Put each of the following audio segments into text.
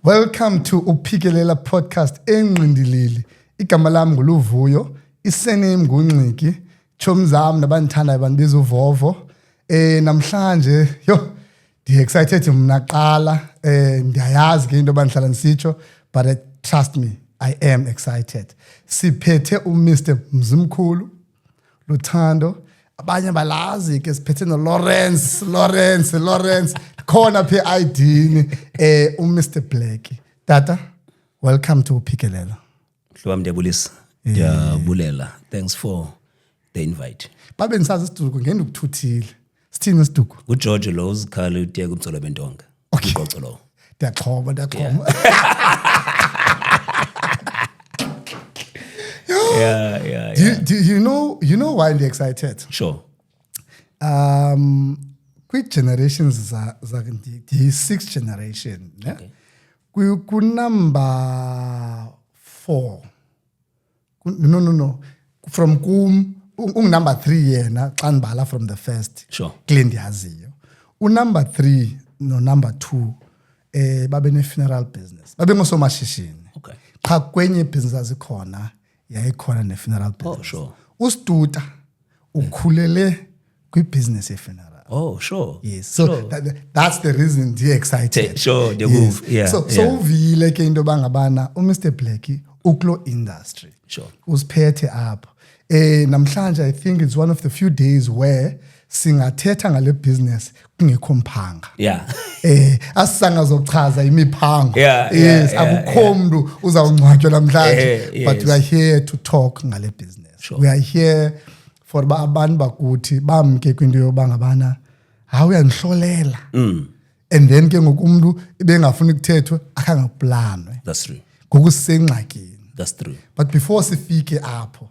Welcome to Uphikelela podcast enqindilili. Igama lami nguLuvuyo, isename nguNciki, chomzam nabandithandayo bandibiza uVovo. Namhlanje ndi excited mna qala ndiyayazi ke into abandihlala ndisitsho but trust me I am excited. Siphethe uMr Mzimkhulu Luthando. Abanye balazi ke siphethe noLawrence khona phe ID ni uMr Black. Tata, welcome to Uphikelela. Hlwam ndiyabulisa. Ndiyabulela. Thanks for the invite. Babe nisazi isiduko ngende ukuthuthile. Sithini isiduko? uGeorge lo uzikhala utiye kumtsolo bentonga. Uqoqo lo. Ndiyaxhoba. Yeah. Do you know why I'm excited? Sure. Quick generations za the sixth generation, ne? Okay. Ku number 4. No. From number 3 yena xa ndibala from the first. Sure. Kule ndiyaziyo. Number 3 no number 2 babe ne funeral business. Babe ngosomashishini. Okay. Cha kwenye business azikhona yayikhona ne funeral business. Oh, sure. Ustuta ukhulele kwi business ye funeral. Oh, sure. Yes. So sure. That's the reason they're excited. Sure, the yes. move. Yeah. So uvile ke into bangabana uMr Black uklo industry. Sure. Usiphethe apho. Namhlanje I think it's one of the few days where singathetha ngale business kungekho mphanga. Yeah. Asisanga zochaza imiphango. Yes, akukho umuntu uzawungcwatywa namhlanje Yes. but we are here to talk ngale business. Sure. We are here for abantu bakuthi bamke kwinto yobangabana uyandihlolela. And then ke ngokumuntu ebengafuni ukuthethwa akangaplanwe. That's true. Ngokusengxakini. That's true. But before sifike apho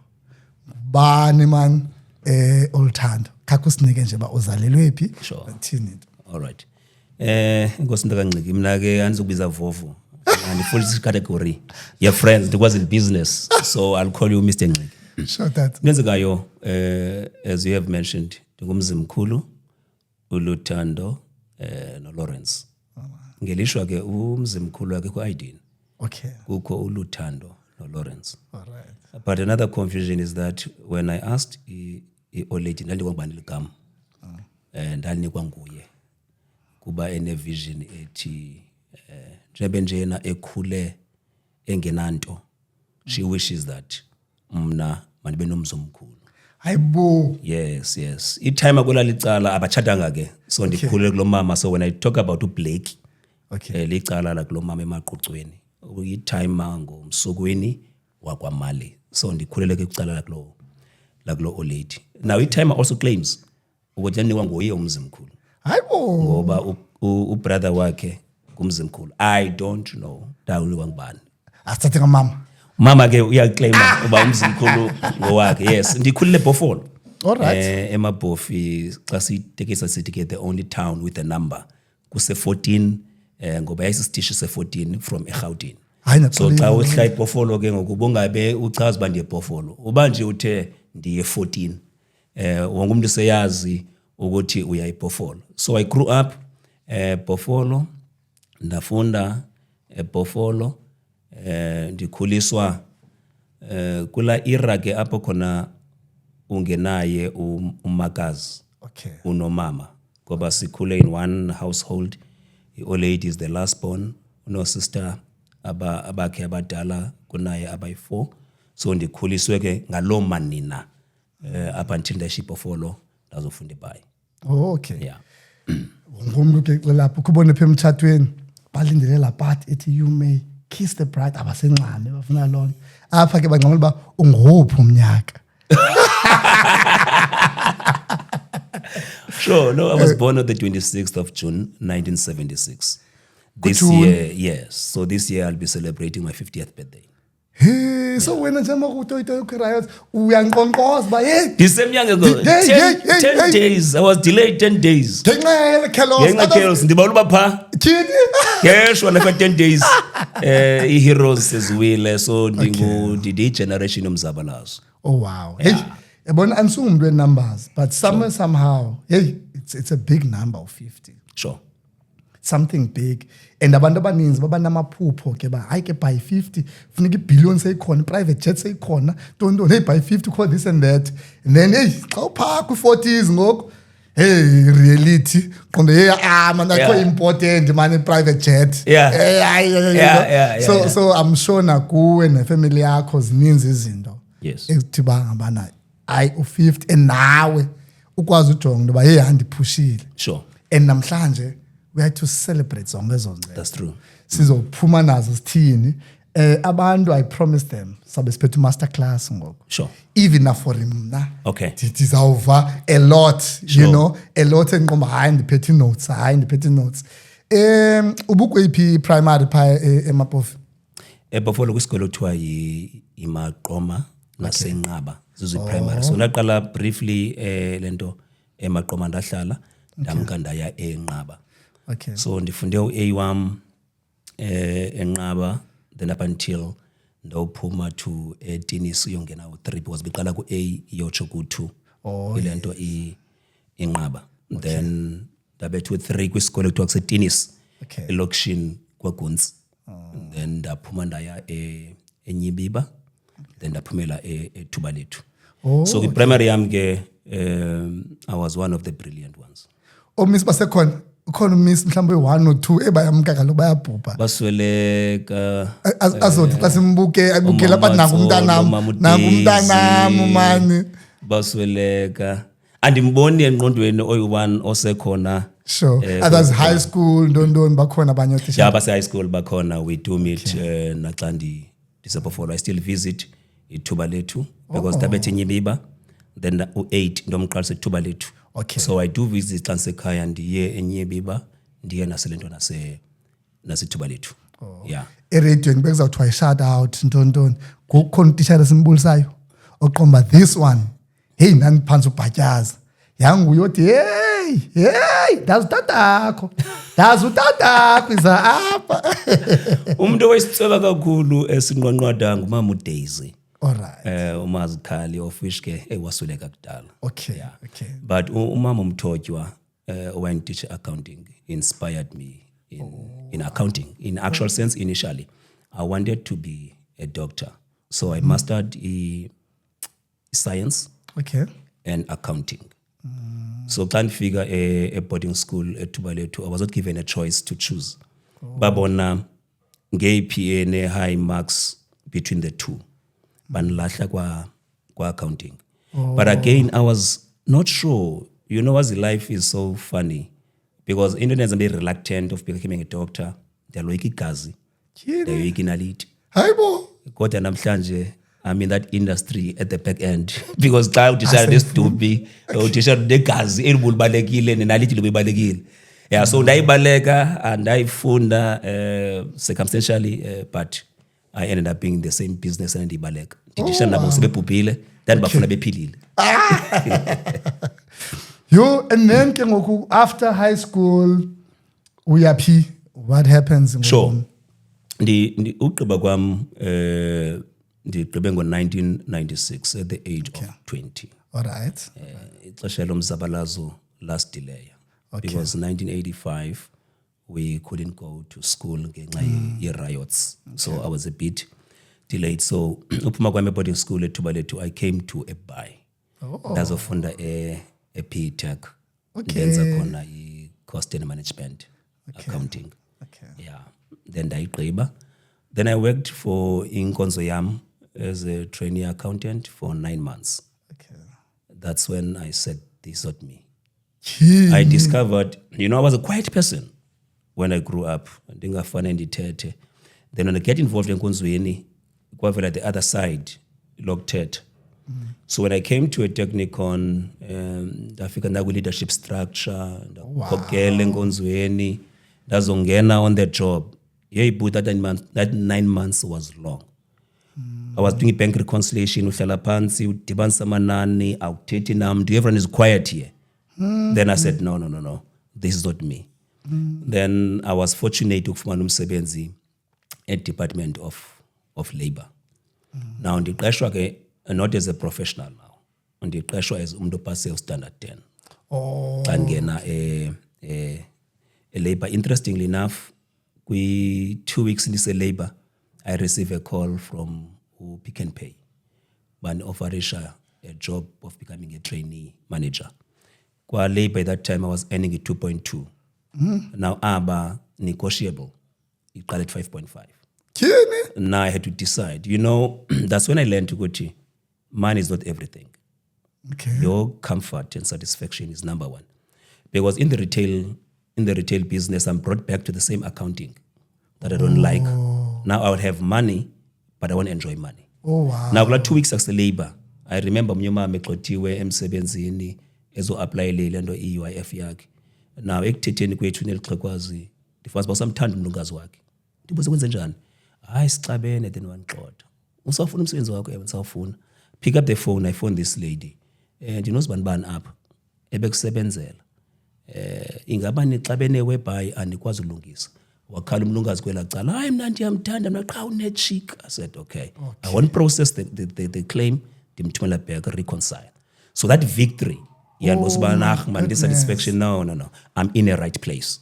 bani man Oluthando kakusinike nje ba uzalelwe phi Sure. thini into. All right. Inkosi ntaKaNciki mina ke andizokubiza Vovo. And full category. Your friends ndikwazi business. So I'll call you Mr Nciki. Sure that. Ngenzekayo as you have mentioned ngumzimkhulu uLuthando noLawrence. Ngelishwa ke umzimkhulu wakhe ku-ID. Okay. Kukho uLuthando noLawrence. All right. But another confusion is that when I asked i-olady ndanikwa ngubani ligama ndanikwa nguye kuba ene vision ethi njengoba njena ekhule engenanto she wishes that mna manibe nomzimkhulu. Hayibo. Yes. I-time akwelalicala abatshadanga ke so ndikhulele kulo mama so when I talk about uBlake licala la kulo mama emaqucweni i-time mango msukweni wakwamali so ndikhulele ke kucala la kulo olady. Now i-time also claims ukuthi yanikwa nguye umzimkhulu. Hayibo. Ngoba ubrother wakhe kumzimkhulu I don't know dawunikwa ngubani. Asithathe ngamama. Mama ke uyaclaima uba umzimkhulu ngowakhe. Yes, ndikhulile eBhofolo. All right. Emabhofi xa sitekisa sithi ke the only town with a number kuse 14 ngoba yayisisitishi se14 from eGauteng. So xa uhla eBhofolo ke ngokubongabe uchaza uba ndiye eBhofolo. Uba nje uthe ndiye 14 wonke umuntu seyazi ukuthi uya eBhofolo. So I grew up eBhofolo ndafunda eBhofolo ndikhuliswa kula era ke apho khona ungenaye umakazi. Okay. Unomama ngoba sikhule in one household. Old lady is the last born, no sister abakhe abadala kunaye abayi4. So ndikhuliswe ke ngalo manina up until the Bhofolo ndazofunda eBhayi. Oh, okay. Yeah. Ngomuntu ke lapho kubone phe emthathweni balindele la part ethi you may kiss the bride abasenxame bafuna lona. Apha ke bangxamela ba ungophi umnyaka. Sure, no, I was born on the 26th of June 1976. This June. year, yes. So this year I'll be celebrating my 50th birthday. Hey, so wena nje makutoyito ukriot uyankonkoza ba hey Disemnyanga ago 10 days. I was delayed 10 days. ngenxa kelos Ngenxa chaos ndibala uba pha. Thini? Ngeshwa na 10 days. I-heroes seziwile so ndingu generation yomzabalazo. Oh wow. Hey, yabona anisumuntu we-numbers but somehow hey it's a big number of 50. Sure. something big. And abantu abaninzi babanamaphupho ke ba hayi ke by 50 funeka ibillion seyikhona, private jet seyikhona, tonto hey by 50 call this and that. And then hey xa upha ku-40s ngoku hey reality qonde hey man akho important man private jet. So I'm sure nakuwe nefamily yakho zininzi izinto. Yes. Ezithi bangabana hayi u50 and nawe ukwazi ujonga ngoba hey andiphushile. Sure. And namhlanje we had to celebrate zonke ezo nto. That's true. Sizophuma nazo sithini. Abantu I promised them sabe siphethe master class ngoku. Sure. Even na for mna. Okay. Ndizawuva a lot, Sure. you know, a lot enqomba hayi ndiphethe notes. Ubukwephi primary pha eMapofu? Before kwisikolo kuthiwa iMaqoma naseNqaba zizo primary. So ndaqala briefly lento eMaqoma ndahlala ndamka ndaya eNqaba. Okay. So ndifunde uA1 eNqaba then up until ndawuphuma to Tinis uyongena u3 because biqala ku-A yotsho ku2 ilento iNqaba. Then ndabethu 3 kwisikolo kuthiwa kusetinis elokishini kwaGuntsi. Then ndaphuma ndaya eNyibiba then ndaphumela eThubalethu. So kwi-primary yam ke I was one of the brilliant ones. Miss basekhona ukhona miss mhlawumbe 1 or 2 ebayamka kaloku bayabhubha. Basweleka azothi xa simbuke abukela apha nangumntanam mani. Basweleka andimboni engqondweni oyi-1 osekhona. Sure. Others high school ndondoni bakhona abanye othisha. Yeah, base high school bakhona we do meet naxa ndisepofolo. I still visit iThubalethu because ndabethe eNyibiba then u8 ndomqalisa eThubalethu. Okay. So I do visit xa ndisekhaya ndiye eNyibiba ndiye naselento naseThubalethu. Yeah. Eradioini bekuzawuthiwa shout out ntoni kukhona utishara simbulisayo oqomba this one hey nandiphantsi ubhatyaza yanguye othi hey ndazi utatakho iza apha. Umuntu owayisitsweba kakhulu esinqwanqwada ngumama uDaisy. Alright. Umazikhali of which ke wasweleka kudala. Okay. Yeah. Okay. But umama Mthotywa when teacher accounting inspired me in accounting. In actual sense, initially I wanted to be a doctor. So I mastered science and accounting. So can't figure a boarding school at Thubalethu. I was not given a choice to choose. Babona ngeyiphi ne high marks between the two. Banilahla kwa accounting. But again, I was not sure. You know, as life is so funny because Indians are very reluctant of becoming a doctor. They're like igazi. They're like inality. Hayibo. Kodwa namhlanje I'm in that industry at the back end because xa utishara nesitupi utishara negazi elibalekile nenality libalekile. Yeah, so ndayibaleka and ndayifunda circumstantially but I ended up being in the same business and ndibaleka. Nditishara nabo sebebhubhile then bafuna bephilile. Yo, and then ke ngoku after high school uyaphi? What happens? Sure. Ugqiba kwam ndigqibe ngo-1996 at the age of 20. All right. Ixesha lomzabalazo last delay because 1985 we couldn't go to school ngenxa ye-riots. So I was a bit delayed. So uphuma kwami boarding school eThubalethu I came to eBhayi. Ndazofunda e-PE Tech. Ndenza khona i-cost and management accounting. Yeah. Then ndayigqiba. Then I worked for Inkonzo Yam as a trainee accountant for 9 months. That's when I said, this is not me. I discovered, I was a quiet person when I grew up. Then when I get involved in Konzweni, at the other side, locked it. So when I came to a Technicon, African leadership structure, Ndazongena on the job. But that 9 months was long. I was doing bank reconciliation, uhlala phansi, udibanisa amanani, awuthethi namntu, everyone is quiet here. Then I said, no, this is not me. Then I was fortunate ukufumana umsebenzi at Department of Labor. Now ndiqeshwa ke not as a professional now. Ndiqeshwa as umuntu opase standard 10. Xa ngena labor. Interestingly enough, 2 weeks into labor, I received a call from Pick n Pay, one offerisha a job of becoming a trainee manager. Kwa labor at that time, I was earning at 2.2. Now, negotiable. It got at 5.5. Now I had to decide. That's when I learned to go to money is not everything. Okay. Your comfort and satisfaction is number one. Because in the retail business, I'm brought back to the same accounting that I don't like. Now I would have money, but I won't enjoy money. Oh, wow. Now, like 2 weeks after labor, I remember mnyoma mexotiwe emsebenzini ezo-apply lento i-UIF yakhe. Now, ekuthetheni kwethu nelixhekwazi, ndifanele samthanda umlungazi wakhe. Ndibuze kwenze njani? Hayi sixabene then wanixoxa. Usawufuna umsebenzi wakho ewe nisawufuna. Pick up the phone, I phone this lady. Ndinozibani apha ebekusebenzela. Ingaba nixabene whereby andikwazi ulungisa. Wakhala umlungazi kwela cala. Hayi mina ndiyamthanda mina qha unechick. I said okay. I won't process the claim, ndimthumela back reconcile. So that victory, dissatisfaction, no. I'm in a right place.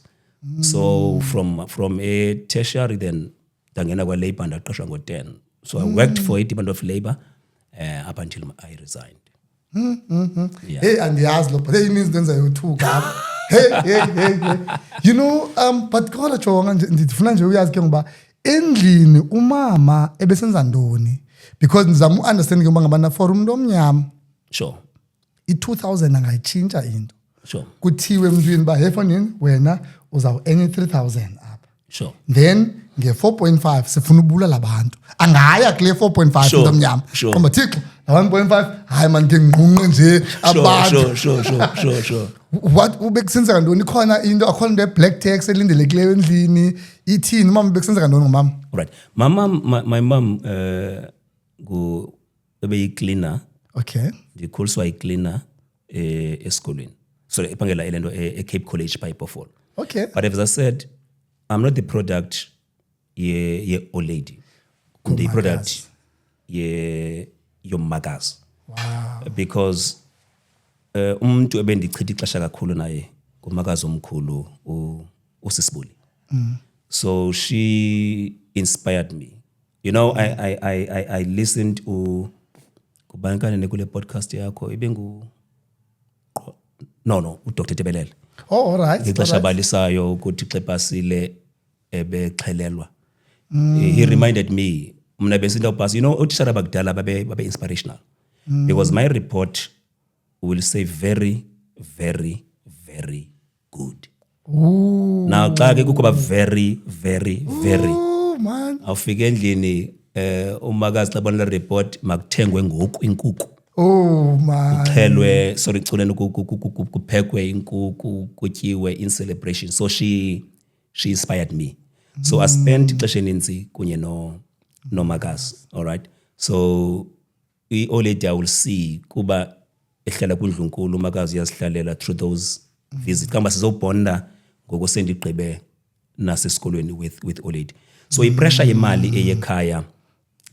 So from a tertiary then ndangena kwa labor ndaqashwa ngo-10. So I worked for it Department of Labor up until I resigned. Yeah. Hey, andiyazi lo, but hey means ndenza yothuka. Hey. But khona jonga ndifuna nje uyazi ke ngoba endlini umama ebesenza ndoni, because ndizama understand ke ngoba ngabana for umuntu omnyama. Sure. I-2000 angayitshintsha into. Sure. Kuthiwe emntwini ba hefonini wena uzawu any 3000 apha. Sure. Then nge-4.5 sifuna ubulala abantu. Angaya kule 4.5 Sure. into omnyama. Sure. Ngoba Thixo, la 1.5 hayi man ke ngqunqe nje abantu. Sure. What ubekusenza ndoni khona into akhona into black tax elindelekileyo endlini ithini mama bekusenza ndoni ngomama? Right. My mom cleaner. Okay. Ndikhuliswa cleaner esikolweni. So ephangela elento Cape College by Pofol. Okay. But as I said, I'm not the product ye old lady. The product ye yomakazi. Wow. Because umuntu ebendichitha ixesha kakhulu naye ngumakazi omkhulu uSisibuli. So she inspired me. I listened to kubankane kule podcast yakho uDr Tebelele. Oh, all right. Ixesha balisayo ukuthi xepasile ebexhelelwa. He reminded me mna besinto pass utishara bakudala babe inspirational. Because my report will say very, very, very good. Ooh. Now xa ke kuba very, very, very. Oh man. Awufike endlini umakazi xa bona report makuthengwe ngoku inkukhu. Oh man. Kuxhelwe culeni kuphekwe inkukhu kutyiwe in celebration. So she inspired me. So I spent ixesha eninzi kunye no makazi. All right. So already I will see kuba ehlala kwindlu nkulu umakazi yazihlalela through those visits. Kamba sizobonda ngoku sendigqibe nasesikolweni with Oledi. So i-pressure yemali eyekhaya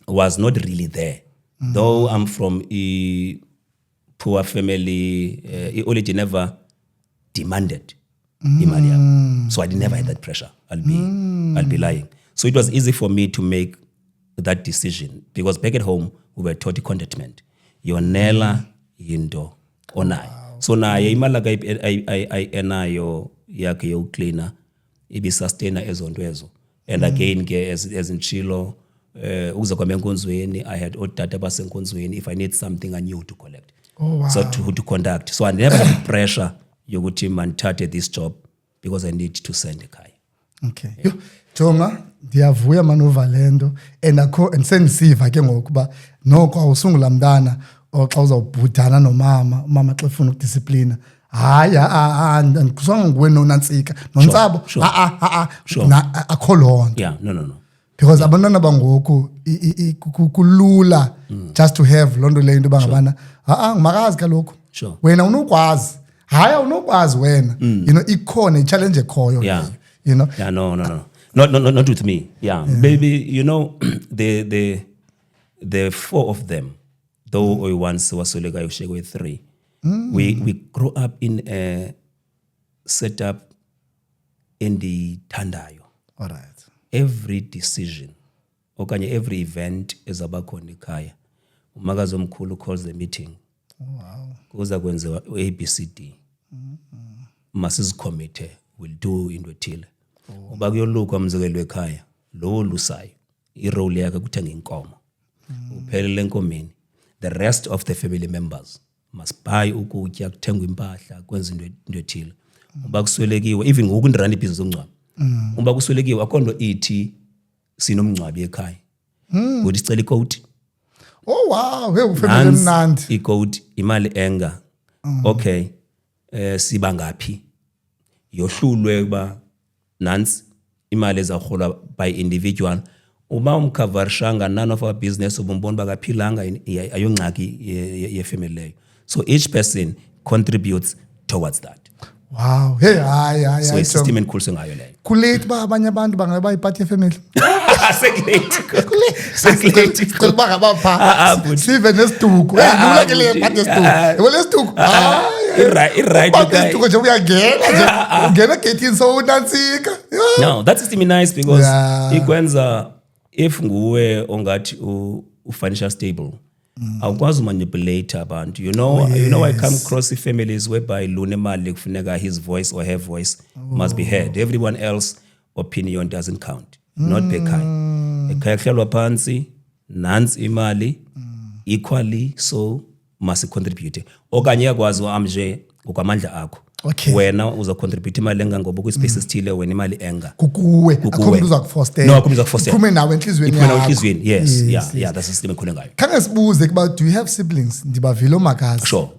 was not really there. Though I'm from a poor family, Oledi never demanded imali yam. So I never had that pressure. I'll be lying. So it was easy for me to make that decision because back at home we were taught contentment. Yonela yinto onayo. So naye imali I enayo yakhe yokucleaner ibisustain ezonto ezo. And again ke as in Chilo ukuza kwami enkonzweni I had odata basenkonzweni if I need something I knew to collect. Oh wow. So to conduct. So I never had pressure yokuthi mandithathe this job because I need to send ekhaya. Okay. Yo, Jonga, ndiyavuya manova lento and sendisiva ke ngokuba noko awusungula mntana oxa uzawubhudana nomama xa efuna ukudisciplina. Hayi andikusanga nguwe nonantsika nontsabo akho lonto. Yeah, no. Because abantwana bangoku kulula just to have lonto leyo into bangabana ngumakazi kaloku. Sure. Wena unokwazi. Hayi unokwazi wena. Ikhona i-challenge ekhoyo. Yeah. Yeah, no. Not with me. Yeah. Maybe, the four of them, though we once was with three, we grew up in a setup endiyithandayo. All right. Every decision okanye every event ezaba khona ekhaya umakazi omkhulu calls the meeting. Wow. Kuza kwenziwa ABCD. Masizicommit, we'll do into ethile. Uba kuyolukwa umzekelo ekhaya lo lusayo irole yakhe kuthenga inkomo. Uphelele enkomeni. The rest of the family members must buy ukutya, kuthengwa impahla, kwenza into ethile. Uba kuswelekiwe even ngoku ndirana ibhizinesi zomncwabi. Uba kuswelekiwe akho nto ithi sinomncwabi ekhaya. Uthi sicela ikoti. Oh wow, hey ufemele mnandi. Ikoti imali enga. Okay. Siba ngaphi? Yohlulwe kuba nansi imali ezarholwa by individual. Uma umcovershanga none of our business ubumbona bakaphilanga ayongxaki ye family leyo. So each person contributes towards that. Wow. Hey hayi. So isystem enkhulu sengayo leyo. Kulate ba abanye abantu bangaba yipart ye family. Sekulate. Kuba ngabapha. Sive nesiduko. Lula ke le part yesiduko. Yebo lesiduko. Right guy. Isiduko nje uyangena nje. Ungena gate so unansika. No, that system is nice because ikwenza if nguwe ongathi financial stable. Awukwazi umanipulate abantu. You know I come across families whereby lune mali kufuneka his voice or her voice must be heard. Everyone else opinion doesn't count. Not per kind. Ekhaya kuhlalwa phansi nansi imali equally so must contribute. Okanye yakwazi amje ngokwamandla akho. Okay. Wena uza contribute imali enga ngoba ku space esithile wena imali enga. Kukuwe. Akho umuntu uzakufoster. No, akho umuntu uzakufoster. Kuphume nawe enhlizweni yakho. yakho. Enhlizweni. Yes. Yeah, that's the system ekhona ngayo. Khange sibuze kuba do you have siblings? Ndibavile omakazi. Sure.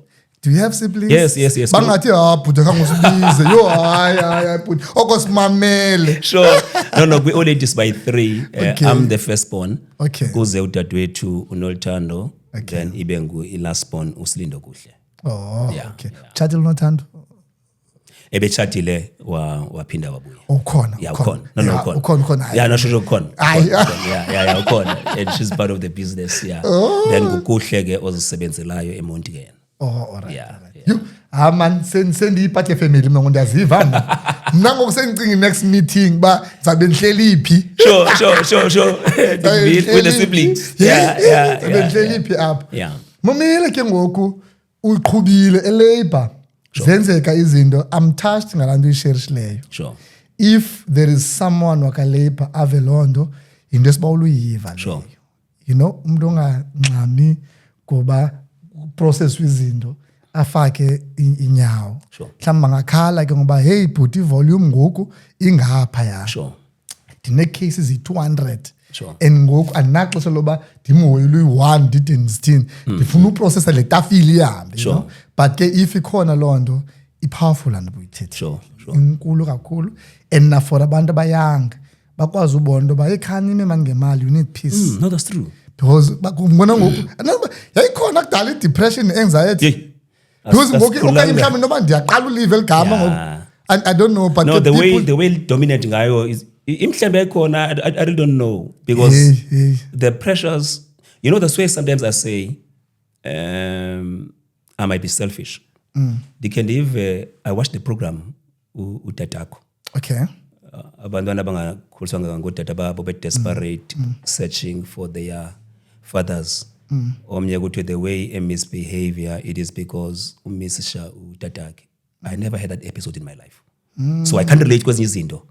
Do you have siblings? Yes. Bangathi bhuti khangusibize. Yo hayi bhuti. Okosimamele. Sure. No, we all ladies by 3. Okay. I'm the firstborn. Okay. Kuze udadewethu uNolthando. Then ibe last born uSilindo Kuhle. Oh, yeah, okay. Chatile uNothando? Ebechatile waphinda wabuya. Ukhona. Yeah, ukhona. No, ukhona. Ukhona. Yeah, no, sure ukhona. Yeah, ukhona. And she's part of the business, yeah. Oh. Then nguKuhle ke ozisebenzelayo eMonti. Oh, all right. Yeah. You man sendiyiphathe efamily mina ngiyaziva mina ngoku sengicinga next meeting ba zabe nihleli iphi. Sure. With the siblings. Yeah. Nihleli iphi apha. Yeah. Momile ke ngoku uqhubile eLabour. Zenzeka izinto I'm touched ngalanto isherishileyo. Sure. If there is someone wakaLabour avelondo into esibawula uyiva leyo. You know umuntu ongangxami ngoba process izinto afake inyawo. Mhlawumbe ngakhala ke ngoba hey bhuti volume ngoku ingapha ya. Sure. Dine cases i200. Sure. And ngoku anaxesha loba ndimhoyile uyi1 ndide ndisithini ndifuna uprocessa le tafile ihambe. Sure. But ke if ikhona lonto ipowerful and buyithethe. Sure. Inkulu kakhulu and na for abantu abayanga bakwazi ubona into ba ekhani ime mangemali you need peace. No, that's true. Because bakubona ngoku yayikhona kudala i-depression anxiety. Because ngoku okanye mhlawumbe noba ndiyaqala ulive eligama ngoku I don't know but no the way dominant ngayo is imhlembe ekhona I really don't know because the pressures that's why sometimes I say I might be selfish. They can leave I watched the program utatako. Okay. Abantwana abangakhuliswanga ngotata babo desperate searching for their fathers. Omnye kuthi the way a misbehavior it is because umisisha utatake. I never had that episode in my life. So I can't relate kwezinye izinto.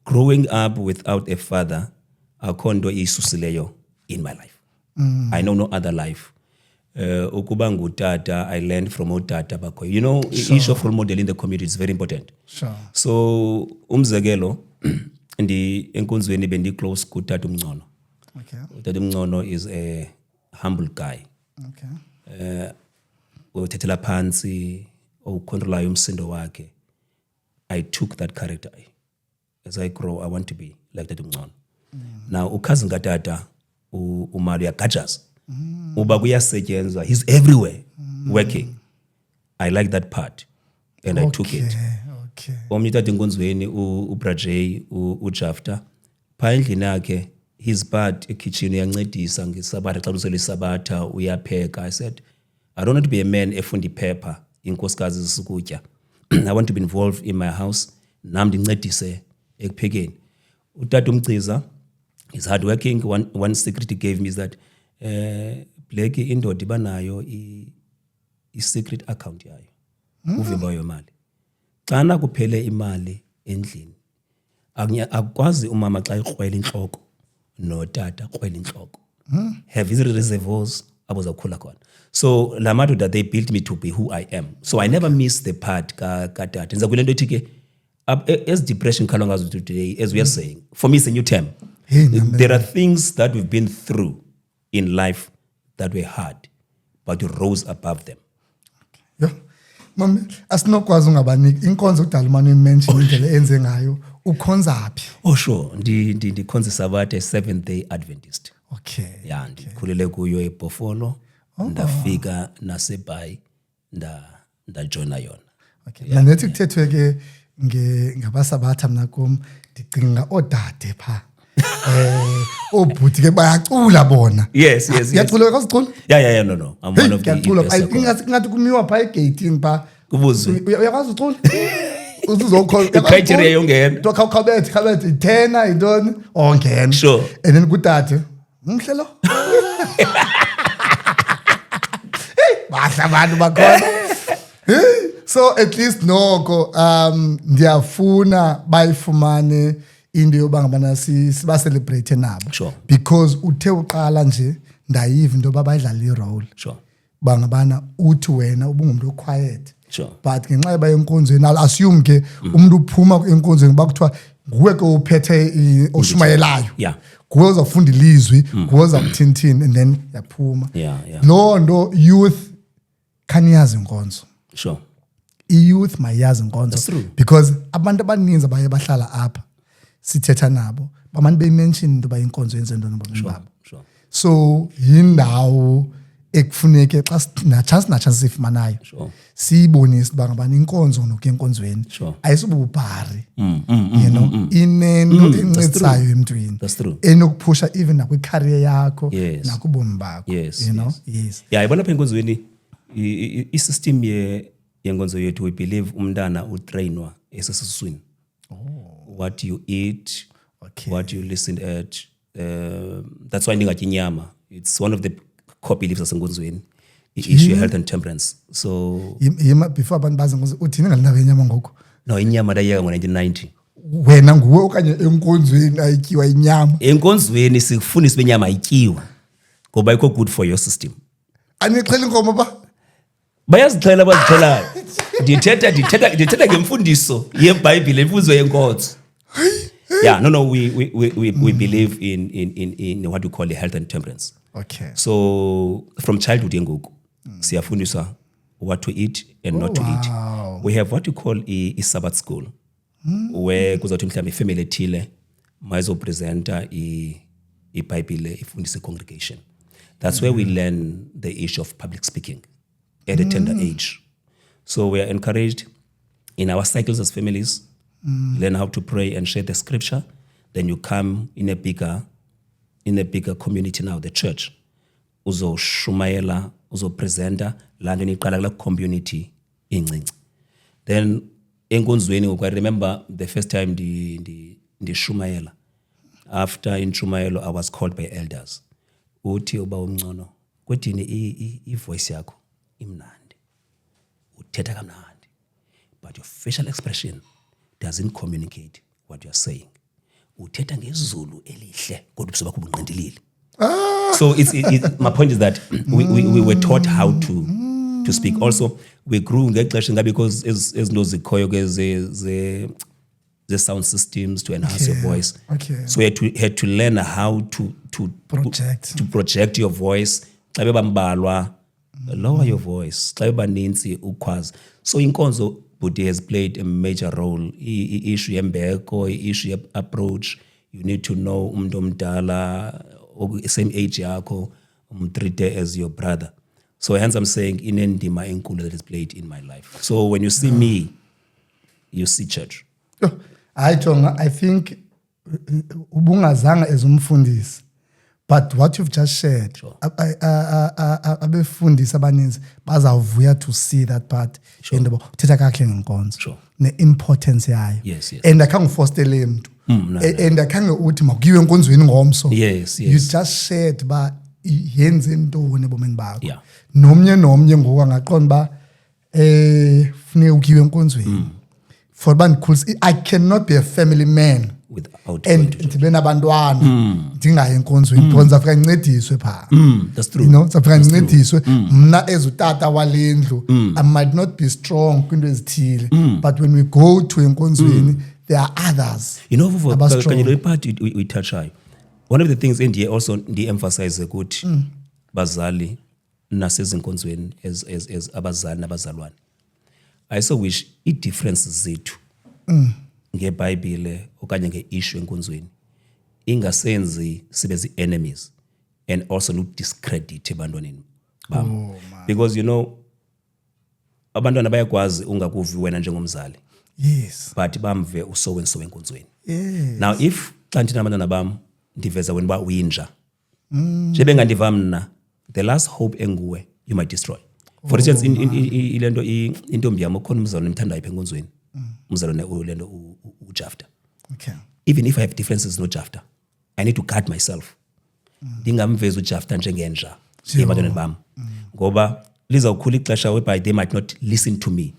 Growing up without a father akho nto isusileyo in my life. I know no other life. Ukuba ngutata I learned from utata bakho. Issue of role model in the community is very important. Sure. So umzekelo enkonzweni bendi close kutata uMngcono. Okay. Utata uMngcono is a humble guy. Okay. Uthethela phansi ucontrolayo umsindo wakhe. I took that character. As I grow I want to be like that uMngcono. Now ukhazi katata umali uyagajaza. Uba kuyasetyenzwa he's everywhere working. I like that part and I took it. Okay. Omnye utata enkonzweni uBrajay uJafta pha endlini yakhe his part ekitchen uyancedisa ngesabatha xa lusele isabatha uyapheka. I said I don't want to be a man efunda iphepha inkosikazi zisukutya I want to be involved in my house. Nam ndincedise ekuphekeni. Utata uMciza is hardworking. One secret he gave me is that Blake indoda ibanayo i-secret account yayo. Uvimba yemali. Xana kuphele imali endlini. Akwazi umama xa ikrwela inhloko notata krwela inhloko. Have his reservoirs abazakhula khona. So la madoda they built me to be who I am. So I never miss the part ka tata. Nza kule nto ethi as depression kalongazo today, as we are saying, for me it's a new term. There are things that we've been through in life that were hard, but you rose above them. Yeah. Mama, asinokwazi ungabaniki inkonzo kudala manje mention indlela enze ngayo ukhonza phi? Oh sure, ndikhonza Sabatha Seventh Day Adventist. Okay. Yeah, ndikhulele kuyo eBhofolo, ndafika naseBhayi ndajoina yona. Okay. Yeah, nanethi kuthethwe ke ngabasabatha mina kum ndicinga odade pha. Obhuti ke bayacula bona. Yes. Uyacula ukazicula? Yeah, no. I'm one of the best. Ngathi kumiwa pha egating pha. Kubuzwe. Uyakwazi ucula? Uzuzokhola. Criteria yongena. Khabethe ithena intoni? Ongena. Sure. And then kudade. Umhle lo. Bahla abantu bakhona. So at least noko ndiyafuna bayifumane into yoba ngabana siba celebrate nabo. Sure. Because uthe uqala nje ndayiva into yoba bayidlala i-role. Sure. Bangabana uthi wena ubungumuntu oquiet. Sure. But ngenxa yeba yenkonzweni I'll assume ke umuntu uphuma enkonzweni bakuthiwa nguwe ke uphethe oshumayelayo. Yeah. Nguwe uzafunda ilizwi, nguwe uzakuthini and then yaphuma. Yeah. Lo ndo youth kaniyazi inkonzo. Sure. I-youth mayazi inkonzo. That's true. Because abantu abaninzi abaye bahlala apha sithetha nabo bamani beyimention into bayinkonzo yenze ntoni ngobomi babo. Sure. So yindawo ekufuneke xa chance sifumanayo siyibonise uba ngabani inkonzo nokuya enkonzweni ayisububhari you know inento encedisayo emntwini enokuphusha even nakwicareer yakho nakubomi bakho you know. Yes. Yeah, ibona pha enkonzweni i-system yenkonzo yethu we believe umntana utrainwa esesiswini. What you eat, what you listen at, that's why ndingatyi inyama. It's one of the core beliefs asenkonzweni. I-issue health and temperance. So before abantu bazi nkonzo uthini ngalindaba yenyama ngoku? No, inyama ndayiyeka ngo-1990. Wena nguwe okanye enkonzweni ayityiwa inyama? Enkonzweni sikufundisa benyama ayityiwa ngoba ayikho good for your system. Anixhela inkomo ba? Bayazixhela abazixhelayo. Ndithetha ngemfundiso yeBhayibhile imfundiso yenkonzo. Yeah, no, we believe in what we call the health and temperance. Okay. So from childhood yengoku siyafundiswa what to eat and not to eat. We have what we call a Sabbath school where kuzothi mhlawumbe ifamily ethile mayizopresenta iBhayibhile ifundise congregation. That's where we learn the issue of public speaking at a tender age. So we are encouraged in our cycles as families, learn how to pray and share the scripture. Then you come in a bigger community now, the church. Uzo shumayela, uzo presenter, lando niqala kula community incinci. Then enkonzweni I remember the first time ndi shumayela. After in shumayelo I was called by elders. Uthi uba umncono, kwethini i-voice yakho imnandi. Uthetha kamnandi. But your facial expression doesn't communicate what you are saying. Uthetha ngezulu elihle kodwa ubuso bakho bunqindilile. So my point is that we were taught how to speak. Also we grew ngexesha ngabe because ezinto zikhoyo ke the sound systems to enhance your voice. Okay. So we had to learn how to project your voice. Xa bebambalwa lower your voice. Xa bebaninzi ukhwaza. So inkonzo Buddha has played a major role. Issue yembeko, issue approach. You need to know umuntu omdala, same age yakho, treat as your brother. So hence I'm saying inendima enkulu that is played in my life. So when you see me, you see church. I think ubungazanga as umfundisi, But what you've just shared, Sure. abefundisi abaninzi bazawuvuya to see that part. Sure. Uthetha kakuhle ngenkonzo. Sure. Ne-importance yayo. Yes, yes. And akhange ufostele mntu. No, And akhange uthi makuyiwe enkonzweni ngomso. Yes, You yes. just shared ba yenze ntoni ebomini bakho. Yeah. Nomnye ngoku angaqonda ba funeka ukiwe enkonzweni. For ban I cannot be a family man Without and going to church. ndibe nabantwana ndingayi enkonzweni because ndizafika ndincediswe phaa. That's true. Ndizafika ndincediswe mna ezutata wale ndlu. I might not be strong kwinto ezithile but when we go to enkonzweni there are others. You know, Vuvo, Abastrong. kanye lo part we touch on. One of the things in here also emphasize ukuthi bazali nasezinkonzweni as abazali nabazalwane. I so wish i-differences zethu ngeBhayibhile okanye nge-issue enkonzweni ingasenzi sibe zi-enemies and also no-discredit ebantwaneni bam. Because you know abantwana bayakwazi ungakuvi wena njengomzali Yes. but bamve uso and so enkonzweni. Yes. Now if xa ndithina abantwana bam ndiveza wena uba uyinja nje bengandiva mna the last hope enguwe you might destroy. For instance ilento intombi yam ukhona umzalwane emthandayo apha enkonzweni umzalwane ulento uJafta. Okay. Even if I have differences no Jafta I need to guard myself ndingamvezi uJafta njengenja ebantwaneni bam ngoba lizawukhula ixesha whereby they might not listen to me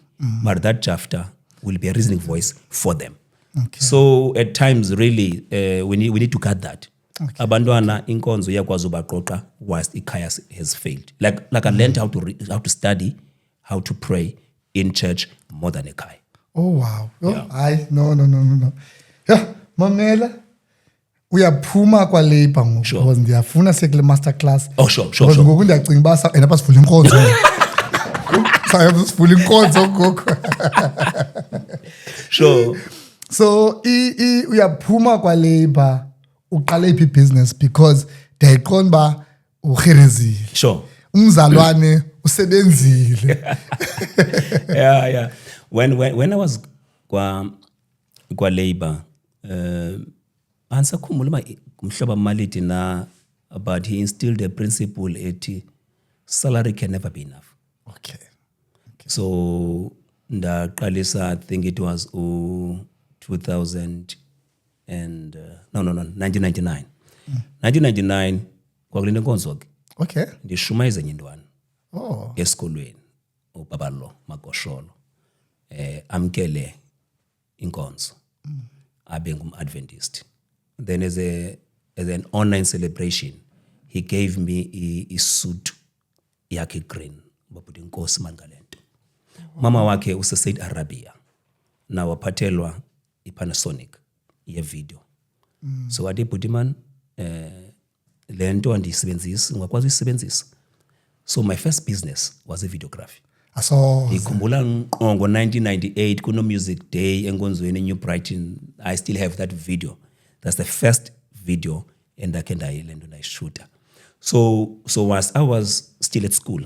but that Jafta will be a reasoning voice for them. Okay. So at times really we need to guard that. Abantwana inkonzo iyakwazi ubaqoqa whilst ikhaya has failed. Like I learned how to study, how to pray in church more than ekhaya. Oh wow. Hayi no. Yeah, mamela uyaphuma kwa labor ngoku Sure. because ndiyafuna sekule master class. Oh sure. Because ngoku ndiyacinga uba apha sivula inkonzo. Sayapha sivula inkonzo ngoku. Sure. So uyaphuma kwa labor uqale iphi business because ndiyayiqonda uba urherezile. Sure. Umzalwane usebenzile. Yeah. When I was kwa labor ansakhumbula umhlobo Maliti na but he instilled a principle ethi salary can never be enough. Okay. So ndaqalisa I think it was 2000 and 1999. 1999 kwakulento nkonzo ke Okay. ndishumayeza enye intwana Oh. esikolweni ubabalo Magosholo amkele inkonzo abe ngum-Adventist. Then as an online celebration he gave me a suit yakhe green babuthi inkosi mangalento. Mama wakhe use-Saudi Arabia na waphathelwa i-Panasonic ye-video. So wathi bhuti man lento andiyisebenzisi ungakwazi uyisebenzisa. So my first business was a videography. Aso. Ngikhumbula ngqo ngo-1998 kuno-music day enkonzweni eNew Brighton. I still have that video. That's the first video endakhe ndayilento ndayishuta. So whilst I was still at school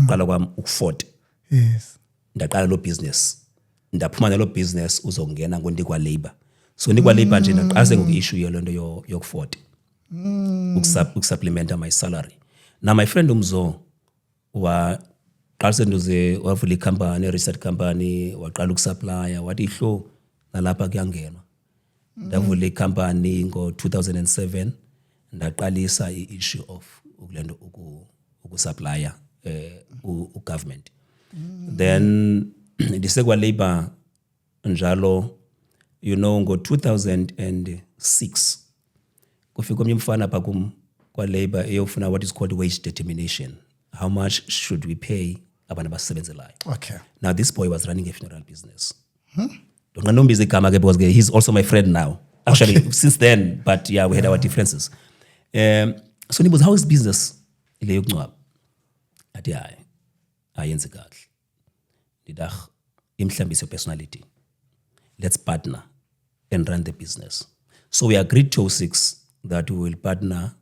qala kwami ukufota Yes. ndaqala lo business ndaphuma nalo business uzongena ngondikwa labor. So ndikwa labor nje ndaqase ngoku-issue yelento yokufota ukusupplementa my salary. Now my friend umzo waqalise nduze wavula ikhampani research company waqala ukusupplya wathi ihlo nalapha kuyangenwa. Ndavula ikhampani ngo-2007 ndaqalisa i-issue of ukulento ukusupplya ugovernment. Then ndisekwa labor njalo you know ngo-2006 kufika omnye umfana pha kum kwa labor eyofuna what is called wage determination. How much should we pay abantu abasebenzelayo? Okay. Now this boy was running a funeral business. Don't know igama ke because he's also my friend now. Actually since then, but yeah, we had our differences. So nibuza how is business ile yokungcwaba? Athi hayi ayenze kahle. Ndidah imhlambise personality. Let's partner and run the business. So we agreed to 06 that we will partner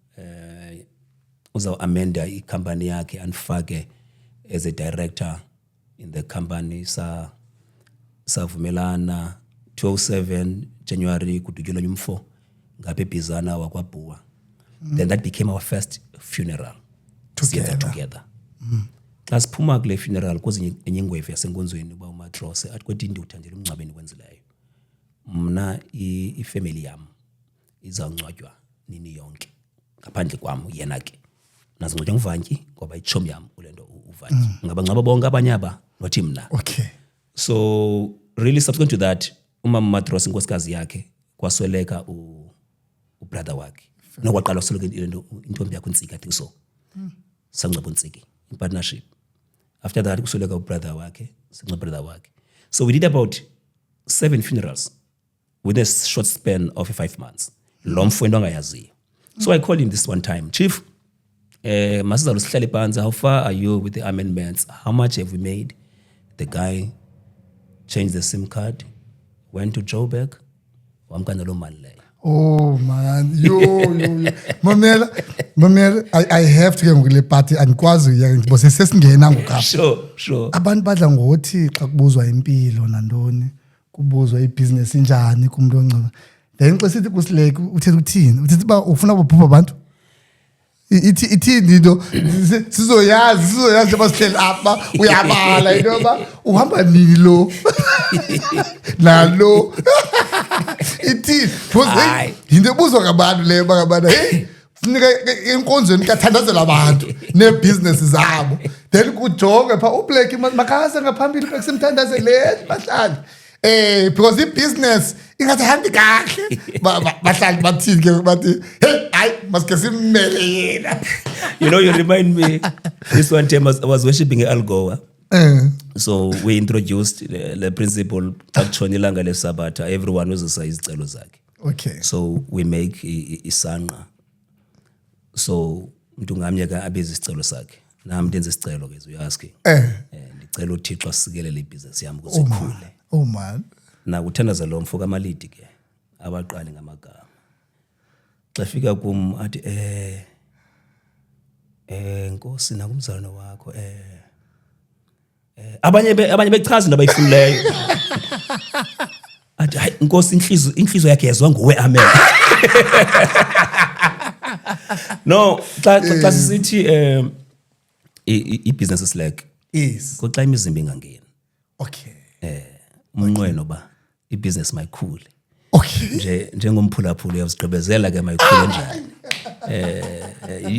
uzaw amenda i-company yakhe andifake as a director in the company savumelana 2007 January kudutyulwa umfo ngapha eBizana wakwabhuwa. Then that became our first funeral together. Xa siphuma kule funeral kwezinye enye ingwevu yasenkonzweni uba uMatrose athi kwethi ndi uthandela umngcwabeni wenzileyo. Mna ifamily yam izawungcwatywa nini yonke ngaphandle kwam yena ke. Nazingcwatywa nguVantyi ngoba itshomi yam ulento uVantyi. Ngabangcwaba bonke abanye aba nothi mna. Okay. So really subsequent to that umama Matrose inkosikazi yakhe kwasweleka ubrother wakhe. Nokwaqala usweleka into intombi yakhe uNtsiki I think so. Sangcwaba uNtsiki in partnership. After that kusweleka ubrother wakhe, sangcwaba brother wakhe. So we did about 7 funerals within a short span of 5 months. Lo mfowenu angayaziyo. So I called him this one time, Chief, masizalo sihlale phansi, how far are you with the amendments? How much have we made? The guy changed the SIM card, went to Joburg, wamkana lo mali leyo. Oh man, yo. Mamela, I have to get ngule party andikwazi uya ngibose sesingena ngokapha. Sure. Abantu badla ngothi xa kubuzwa impilo nandoni, kubuzwa ibusiness injani kumuntu ongcaba. Then xa sithi kusileke uthetha ukuthini? Uthetha ba ufuna ubhubha abantu? Ithini into sizoyazi basihleli apha uyabala into ba uhamba nini lo nalo ithi phose into ebuzwa ngabantu leyo bakabana hey kunika inkonzweni kathandazela abantu nebusiness zabo then kujonge pha uBlack makaze ngaphambili bekusemthandazeleni bahlali because ibusiness ingathambi kahle bahlali bathini ke bathi hey hayi masike simmele yena. You remind me this one time I was worshiping Al Goa. So we introduced the principle actually ilanga leSabata everyone uzisa izicelo zakhe. Okay. So we make isanqa. So umuntu ngamnye ka abiza isicelo sakhe. Nami ndenza isicelo ke uyaski. Ndicela uThixo asikelele ibusiness yami ukuthi ikhule. Oh man. Na uthandaza lo mfo kaMalidi ke abaqali ngamagama. Xa fika kum athi Nkosi nakumzalwane wakho abanye bechaza into abayifunuleyo. Athi hayi Nkosi inhliziyo yakhe yazwa nguwe amen. No, xa sisithi ibusiness is like is xa imizimba ingangeni. Okay. Umnqweno ba ibusiness mayikhule. Okay. Njengomphulaphula uyazigqibezela ke mayikhule njani.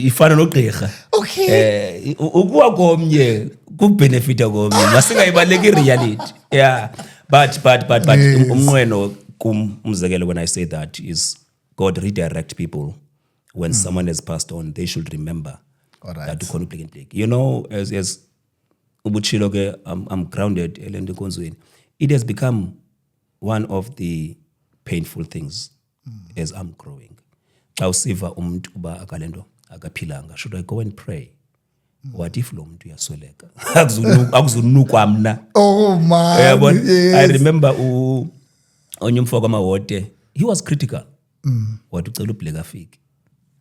Ifana nogqirha. Okay. Ukuwa komnye kubenefita komnye masingayibaleki ireality. Yeah. But umnqweno kumzekelo when I say that is God redirect people when someone has passed on, they should remember that ukhona uBlack and Black. You know, as ubuchilo ke I'm grounded elende konzweni. It has become one of the painful things as I'm growing. Xa usiva umuntu uba akalento akaphilanga, should I go and pray? What if lo muntu uyasweleka? Akuzunukwa mna. Oh man. Yes. I remember onye umfoko amawote, he was critical. Wathi ucela uBlack afike.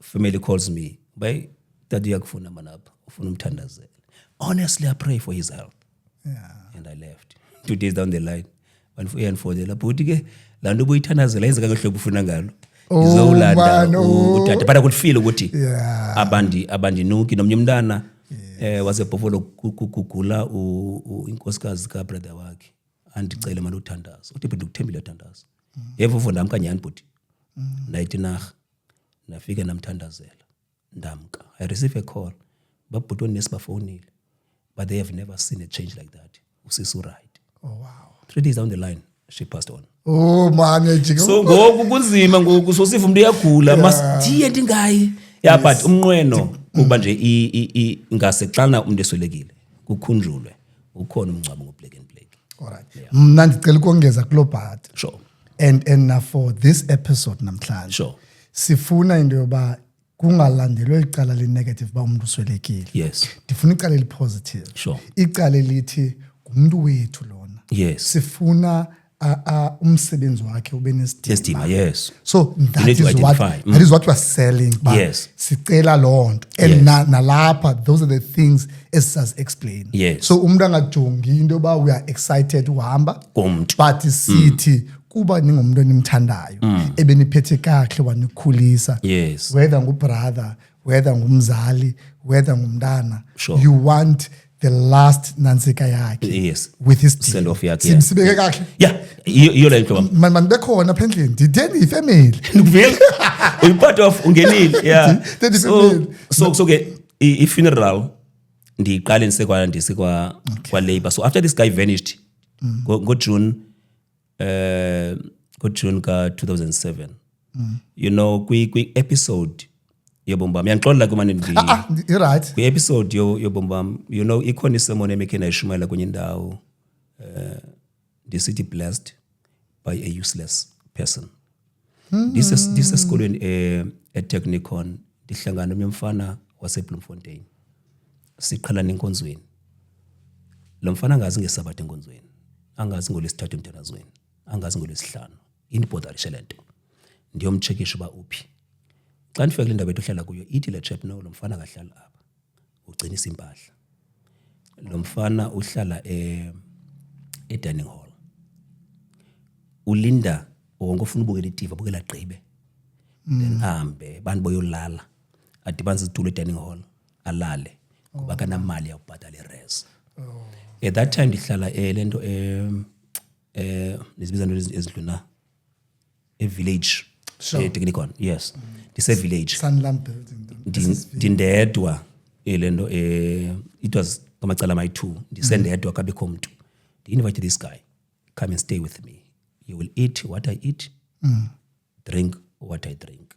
Family calls me, "Bay, daddy yakufuna manapha, ufuna umthandazela." Honestly, I pray for his health. Yeah. And I left. 2 days down the line, uyandifowunela bhuti ke laa nto ubuyithandazela yenza kakuhle ufuna ngalo. Izowulanda utata but akufile ukuthi abandinuki nomnye umntana wasebhofolo kugula inkosikazi ka brother wakhe andicele manje uthandaza uthi bhuti ukuthembile uthandaza yevuvu ndamkanyani bhuti nayithi narha nafika namthandazela ndamka. I receive a call babhuti onesi bafowunile but they have never seen a change like that. Usisi right. Oh wow. 3 days down the line she passed on. Oh man, so ngoku kunzima ngoku so siva umuntu uyagula masidiye ndingayi but umnqweno kuba nje ingase xana umuntu eswelekile kukhunjulwe ukhona umncwabo ngoBlack and Black. Alright. Mna ndicela ukongeza kulo part. Sure. And for this episode namhlanje. Sure. Sifuna into yoba kungalandelwe icala le-negative ba umuntu uswelekile. Yes. Ndifuna icala eli-positive. Sure. Icala elithi ngumuntu wethu lona. Yes. Sifuna umsebenzi wakhe ube nesidima. Yes. So that is what we're selling. But yes. Sicela lonto. And nalapha those are the things as explained. Yes. So umuntu angajongi into ba we are excited uhamba. But sithi kuba ningumuntu enimthandayo ebeniphethe kahle wanikhulisa Yes. whether ngubrother whether ngumzali whether ngumntana Sure. you want the last nansika yakhe Yes. with his Send off yakhe, yeah. sibeke kahle Yeah, iyo le nto bam. man bekhona apha endlini nditheni ifamily Ngivile. Uyipart of ungenile. Yeah. That is So amazing. so ke I funeral ndiqale ndisekwa Labor. So after this guy vanished go June ka 2007. You know kwi episode yobombam yanixolela kumane you're right kwi episode yobombam you know ikhona isemone emekhe nayishumayela kwenye indawo ndisithi blessed by a useless person. This is esikolweni eTechnikon ndihlangana nomnye umfana waseBloemfontein. Siqhalana enkonzweni. Lo mfana angazi ngesabatha enkonzweni. Angazi ngolesithathu emntanazweni. Angazi ngolesihlanu. Inibhodarisha lento. Ndiyomcheckisha uba uphi. Xa ndifika kule ndawo ehlala kuyo ithi le chap no lo mfana akahlala apha. Ugcinisa impahla. Lo mfana uhlala dining hall. Ulinda wonke ufuna ubukela iTV abukela gqibe. Then ahambe bantu boyolala. Adibanisa isitulo dining hall alale kuba kanamali yakubhatala iRes. At that time ndihlala lento nizibiza into ezidluna village Technikon. Yes. Ndise village. Sunlamp building Ndindedwa lento it was kamacala my 2 ndisendedwa kabekho umuntu. Invite this guy, come and stay with me. You will eat what I eat, drink what I drink.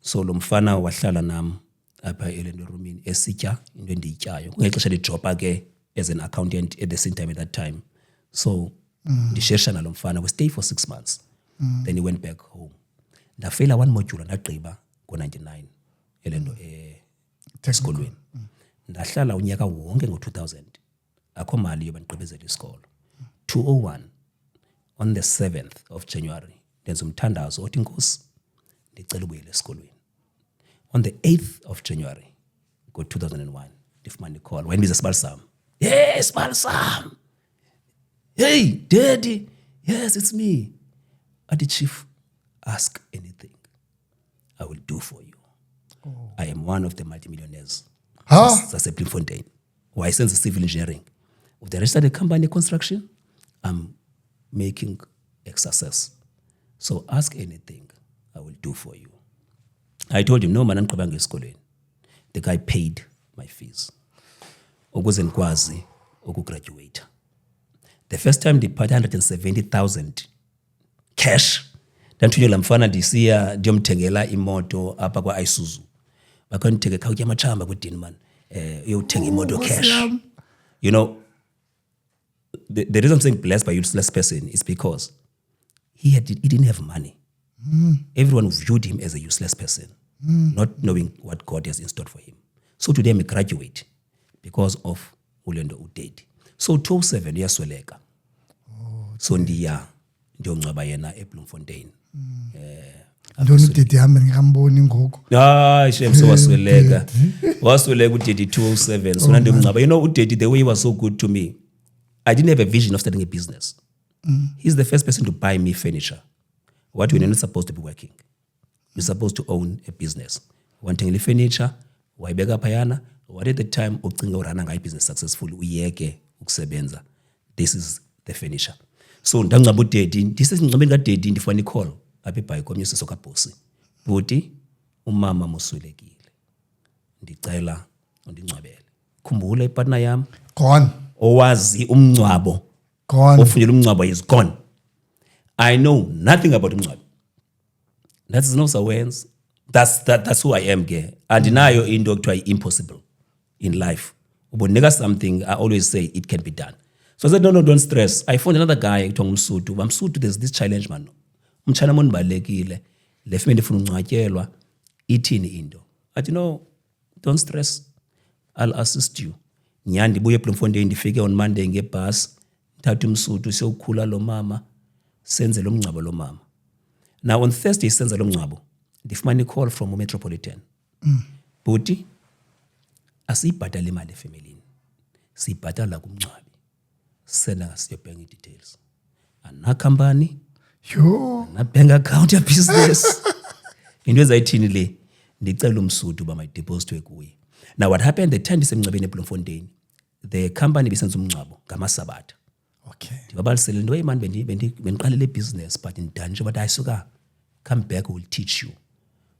So lo mfana wahlala nam apha elendo roomini esitya into endiyityayo ngexesha lejoba ke as an accountant at the same time at that time. So ndishesha nalo mfana we stay for 6 months. Then he went back home. Ndafela one module ndagqiba ngo99 elendo esikolweni. Ndahlala unyaka wonke ngo2000. Akho mali yoba ndigqibezela isikolo. 201 on the 7th of January ndenza umthandazo othi Nkosi ndicela ubuyele esikolweni. On the 8th of January ngo2001 ndifumana icall when biza Sibalisam. Yes, Sibalisam. Hey, Daddy. Yes, it's me. Ati Chief, ask anything. I will do for you. I am one of the multimillionaires. That's a Bloemfontein. Why sense civil engineering? If they registered a company construction, I'm making a success. So ask anything, I will do for you. I told him, no man, I'm esikolweni. The guy paid my fees. Ukuze ndikwazi ukugraduate. The first time they paid 170,000 cash. Ndanthunywe la mfana ndisiya ndiyomthengela imoto apha kwa Isuzu. Bakandithenge khawutya amachamba kuDinman. Uyothenga imoto cash. You know, the reason I'm saying blessed by useless person is because he didn't have money. Everyone viewed him as a useless person, not knowing what God has in store for him. So today I'm a graduate because of ulendo udedi. So 2007 yasweleka. So ndiyongcwaba yena eBloemfontein. Ndona udedi hamba ngikamboni ngoku. Shem so wasweleka. Wasweleka udedi 2007. So ndiyongcwaba. You know udedi the way he was so good to me. I didn't have a vision of starting a business. He's the first person to buy me furniture. What when you're not supposed to be working. You're supposed to own a business. Wanting furniture, wayibeka phayana, what at the time ucinga urana ngayi business successful uyeke ukusebenza. This is the furniture. So ndangcaba udedi, ndisengcabeni kaDedi ndifuna icall apha eBhayi komyisi sokaBhosi. Buti umama moswelekile. Ndicela undingcwabele. Khumbula ipartner yami. Gone. Owazi umncwabo. Gone. Ofundela umncwabo is gone. I know nothing about umncwabo. That's no sawenza. That's who I am ke. Andinayo into ekuthiwa impossible in life. Ubonika something, I always say it can be done. So I said, no, don't stress. I found another guy ekuthiwa ngumSuthu. Bamsuthu, there's this challenge man. Umtshana mona balekile. Le family ifuna ungcwatyelwa. Ithini into? Athi no, don't stress. I'll assist you. Nyani ndibuye eBloemfontein ndifike on Monday ngebus. Thatha umSuthu siyokhula lo mama. Senze lo mncwabo lo mama. Now on Thursday senze lo mncwabo. Ndifumana call from Metropolitan. Buti asiyibhatala imali efamilini. Siyibhatala kumncwabi. Senda ngasiyo bank details. Ana company Yo. Na bank account ya business. Into ezayithini le ndicela umsudu ba my deposit kuye. Now what happened the time ndisemncwabeni eBloemfontein, the company bisenza umncwabo ngamasabatha. Okay. Ndibabalisele nto man bendiqalele business but ndidani nje but ayisuka come back, we'll teach you.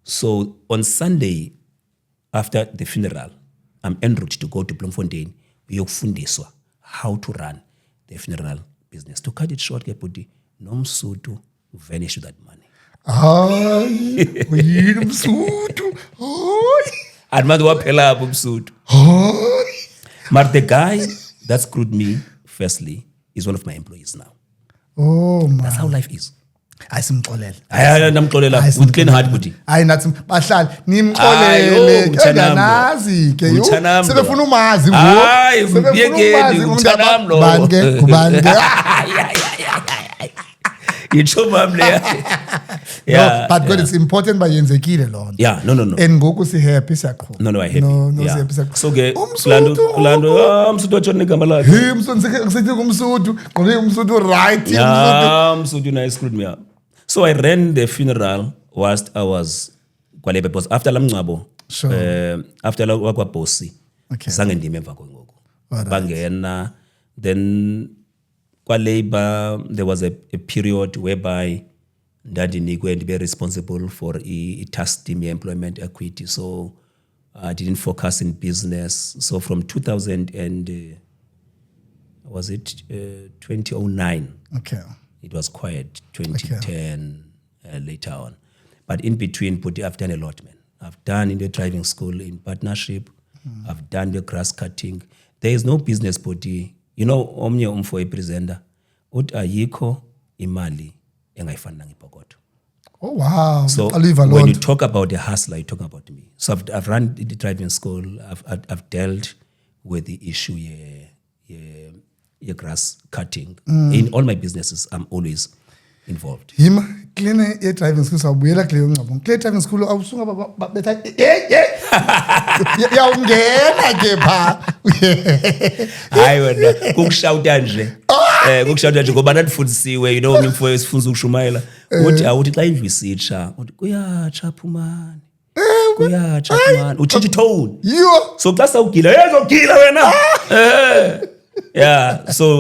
So on Sunday after the funeral, I'm en route to go to Bloemfontein uyokufundiswa how to run the funeral business. To cut it short, ke bhuti nomsudu vanish with that money. Hayi, uyini umsudu? Hayi. Andimazi waphela apho umsudu. Hayi. But the guy that screwed me firstly is one of my employees now. Oh man. That's how life is. Ayisimxolele. Hayi namxolela with clean heart bhuti. Hayi nathi bahlali nimxolele ngiyanazi ke yo. Sebefuna umazi wo. Hayi mbiyekeni umthanam lo. Banke kubani ke. Yitsho mam le. Yeah. But God, it's important bayenzekile lo nto. Yeah, no. And ngoku si happy siyaqhubeka. No, I happy. No, yeah. si happy siyaqhubeka. So ke kulando umsudu watshona igama lakhe. Hey umsudu ngisethi ngumsudu, qole umsudu right umsudu. Yeah, umsudu na screwed me up. So I ran the funeral whilst I was kwalebe because after lamncwabo after wakwa bossy. Okay. Zange ndime emva ngoku. Bangena then kwa labor there was a period whereby ndadinikwe ndibe responsible for task team employment equity, so I didn't focus in business. So from 2000 and was it 2009, Okay. it was quiet. 2010 later on, but in between I've done a lot, man. I've done in the driving school in partnership. I've done the grass cutting. There is no business body. You know, omnye umfo epresenter ut ayikho imali engayifani nangipokoto. Oh wow. So when you talk about the hustler, you talk about me. So I've run the driving school. I've dealt with the issue grass cutting. In all my businesses, I'm always involved. Him clean driving school sabuyela kule ngcabo. Clean driving school awusunga betha ya ungena ke pha. Hayi wena kukushawuta nje. Kukushawuta nje ngoba ndifundisiwe, you know, ngimfo esifunza ukushumayela. Uthi awuthi xa indlu isitsha, uthi kuyatsha phumani. Kuyatsha phumani. Utshintsha tone. Yo. So xa sawugila, yezogila wena. Yeah, so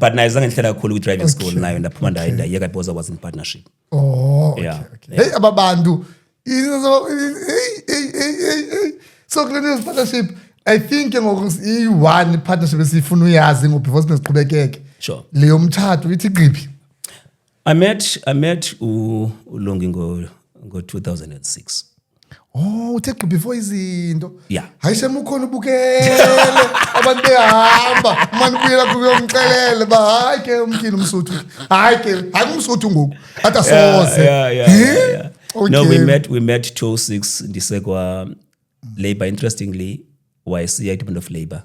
but nayo zange ndihlala kakhulu with driving school nayo ndaphuma ndayeka because I was in partnership. Oh, okay, yeah, okay. Hey ababantu. So Glenys partnership, I think ngoku i-one partnership esifuna uyazi ngo before siqhubekeke. Sure. Leyo mthatho ithi qiphi? I met uLungi ngo 2006. Oh, uthe before izinto. Yeah. Hayishem ukhona ubukele abantu behamba manje buyela kuyomxelele ba hayi ke umkini umsuthu. Hayi ke umsuthu ngoku. Athi soze. Yeah. Okay. No, we met 2006 ndisekwa labor. Interestingly, YC Department of Labor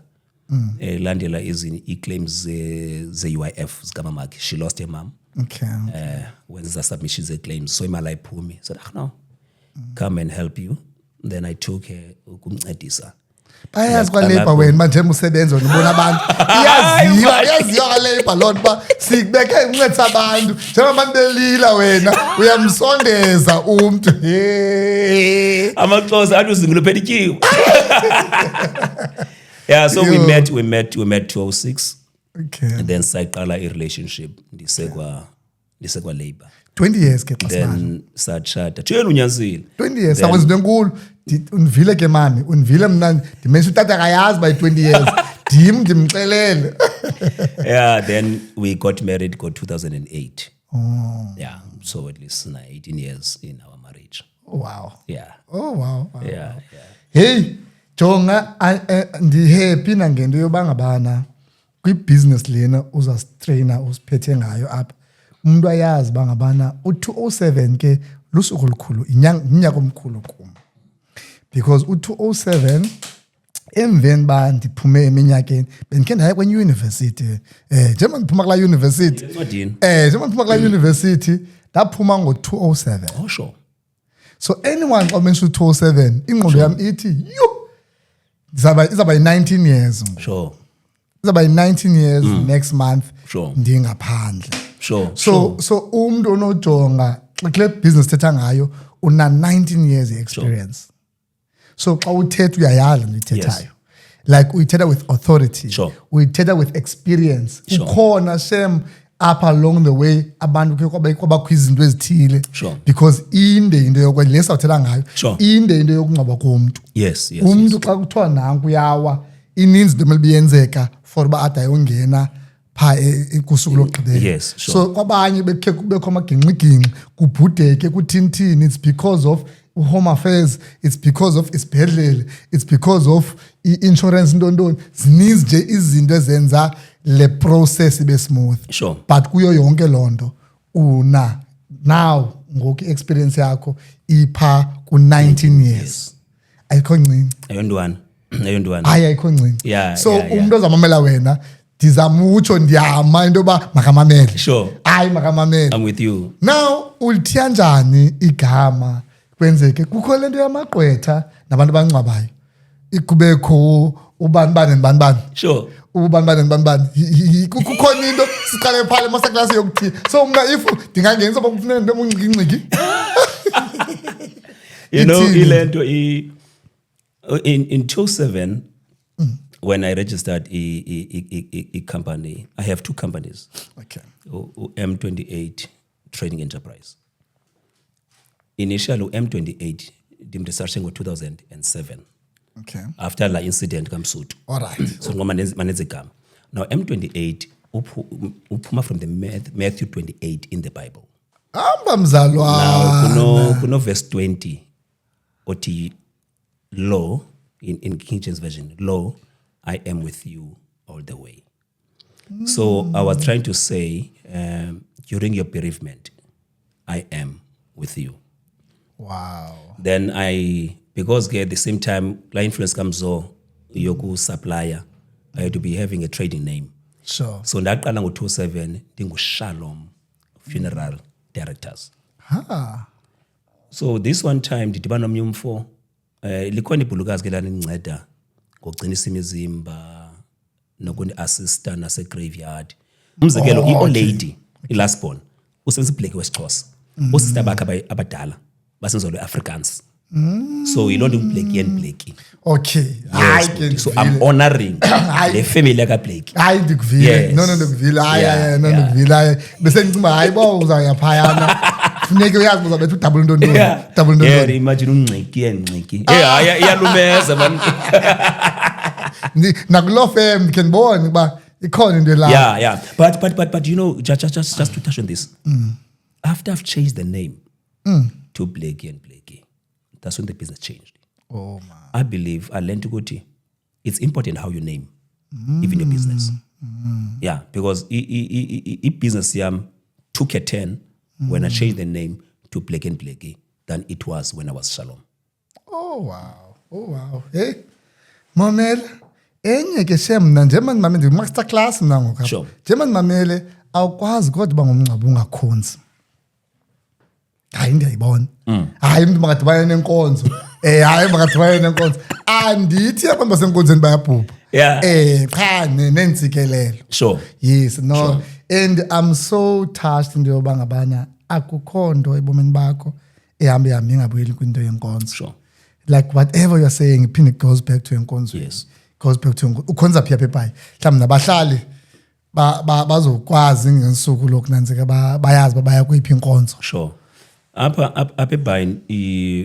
landela i-claims ze UIF zikamamakhe. She lost her mom. Okay. When the submissions ze claims, so imali ayiphumi. Said, no. Come and help you. Then I took her ukumncedisa. Bayazi kwa labor wena manje umsebenzi onibona abantu. Iyaziwa kwa labor Lord ba sikubeke uncedisa abantu. Njengoba abantu belila wena uyamsondeza umuntu. Amaxhosa athi uzinguluphela ityiwe. Yeah, so we met 2006. Okay. And then sayaqala i-relationship ndisekwa labor. 20 years ke xa then satshata. Tshela unyanisile. 20 years sawenza into enkulu. Univile ke mami, univile mna dimension utata akayazi by 20 years. Ndimxelele. Yeah, then we got married 2008. Oh. Yeah, so at least 18 years in our marriage. Oh wow. Yeah. Oh wow. Yeah. Hey, jonga ndi happy nangento yobangabana kwi-business lena uzastrainer usiphethe ngayo apha. Umuntu ayazi bangabana u207 ke lusuku olukhulu inyaka omkhulu kum. Because u207 emveni ba ndiphume eminyakeni bendikhe ndaya kwenye university njengoba ndiphuma kula university njengoba ndiphuma kula university ndaphuma ngo207. Oh sure. So anyone xa mention 207 ingqondo yami ithi yo izaba 19 years. Sure. Izaba 19 years next month. Sure. Ndingaphandle. Sure. So umuntu onojonga kule business thetha ngayo una 19 years experience. So xa uthetha uyayazi into ithethayo. Like uyithetha with authority. Uyithetha with experience. Ukhona shem up along the way abantu kwabakho izinto ezithile because inde into yokwenza lesa uthetha ngayo inde into yokungcwaba komuntu. Yes. Umuntu xa kuthiwa nanku yawa ininzi into emele biyenzeka for uba ade ayongena pha kusuku lokugqibela. So kwabanye bekho amagingxigingxi kubhudeke kuthintini, it's because of home affairs, it's because of isibhedlele, it's because of insurance ntoni zininzi nje izinto ezenza le process ibe smooth. But kuyo yonke lonto una now ngoku experience yakho ipha ku 19 years. Ayikho ncinci. Ayondwana. Ayikho ncinci. So umuntu ozamamela wena ndizamutsho ndiyama into yoba makamamele. Makamamele. I'm with you. Now ulithiya njani igama kwenzeke kukho lento yamagqwetha nabantu abangcwabayo ikubekho ubani. Ubani. Kukhona into siqale phale masterclass yokuthi. So mna if ndingangenza bakufuna into emuncinci. You know ilento in 2007 when I registered a company, I have 2 companies. Okay. M28 Trading Enterprise. Initially, M28 dim researching in 2007. Okay. After the incident comes suit. All right. So manezigama. Now M28 upuma from the Matthew 28 in the Bible. Now kuno verse 20 oti lo in King James Version, lo, I am with you all the way. So I was trying to say during your bereavement, I am with you. Wow. Then because at the same time, la influence comes yoku supplier, I had to be having a trading name. Sure. So ndaqala ngo-2007 ndingu-Shalom Funeral Directors. So this one time ndidibana nomnye umfo likhona ibhulukazi ke lana indinceda ngokugcinisa imizimba nokundi-assista nase-graveyard. Umzekelo i-olady i-last born usebenzisa ibhleki wesiXhosa. Oosista bakhe abadala basenza lo-Afrikaans. So yiloo nto uBlakey. Okay. So I'm honoring the family yakaBlakey. Hayi ndikuvile. No ndikuvile. Ndikuvile. Bese ndicinga hayi bo uzawuya phayana. Funeke uyazi uzawubetha double ntoni. Yeah, imagine ungxiki. Iyalumeza man. Nakulo fam can born ba ikhona into la. Yeah. But you know just to touch on this. After I've changed the name to Blakey, that's when the business changed. Oh man. I believe I learned to go to it's important how you name even your business. Yeah, because business took a turn when I changed the name to Blakey than it was when I was Shalom. Oh wow. Hey, mamele enye ke semna njengoba mamele master class mna ngoku. Sure. Njengoba mamele awukwazi kodwa bangumncaba ungakhonzi. Hayi ndiyayibona. Hayi umuntu makadibane nenkonzo. Hayi makadibane nenkonzo. Andithi abantu basenkonzweni bayabhubha. Yeah. Cha nentsikelelo. Sure. Yes, no. Sure. And I'm so touched into yoba ngabana akukho nto ebomini bakho ehamba ihambe ingabuyeli kwinto yenkonzo. Sure. Like whatever you're saying, it goes back to enkonzo. Yes. Goes back to ukhonza phi apha eBhayi. Mhlawumbe nabahlali bazokwazi ngensuku lokunanzeka bayazi babaya kwiphi inkonzo. Sure. Apha eBhayi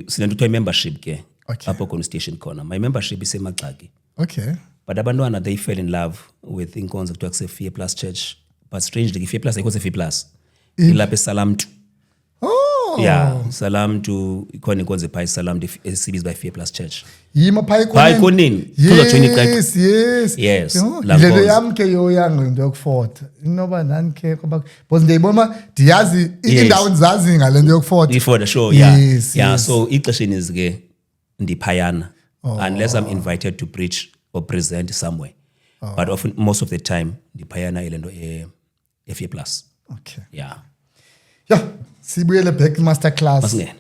sinento kuthiwa membership ke. Okay. Apha khona station khona. My membership is eMagxaki. Okay. But abantwana they fell in love with inkonzo kuthiwa kuse Fear Plus Church. But strangely Fear Plus ayikho Fear Plus. Ilapha eSalam 2. Oh. Yeah, Salam to ikhona inkonzo ePhaya Salam esibiza by Fear Plus Church. Yima phaya khoneni. Yes. Lelo yami ke yoyanga into yokufota. Inoba nani ke ngoba because ndiyibona ndiyazi indawo ndizazi ngalento yokufota. Ifota sure, yeah. Yeah, so ixesheni is ke ndiphayana unless I'm invited to preach or present somewhere. But often most of the time ndiphayana ilento Fear Plus. Okay. Yeah. Yeah, sibuyele back master class. Masingena.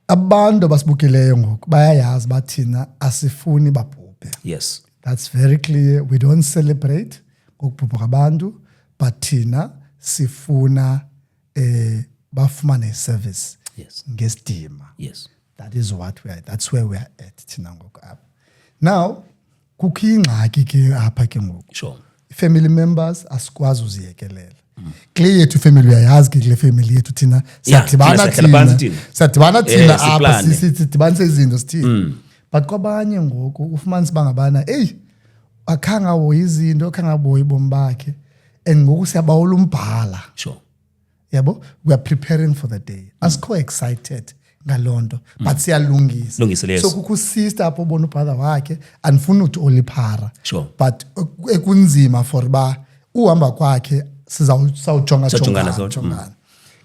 Abantu basibukileyo ngoku bayayazi bathina asifuni babhubhe. Yes. That's very clear. We don't celebrate ngokubhubha kwabantu, but thina sifuna bafumane service Yes. ngesidima. Yes. That is what that's where we are at thina ngoku apha. Now kukho ingxaki ke apha ke ngoku. Sure. Family members asikwazi uziyekelela. Kule yethu family uyayazi ke kule family yethu thina sadibana thina apha sidibanise izinto sithini. But kwabanye ngoku ufumanisa bangabana akhanga hoyi izinto akhanga hoyi bomi bakhe and ngoku siyabawula umbhala. Sure. Yabo, we are preparing for the day. Asikho excited ngalonto, but siyalungisa. So kukho sister apho bona ubrother wakhe andifuna uthi oliphara. Sure. But ekunzima for ba uhamba kwakhe sizawujonga.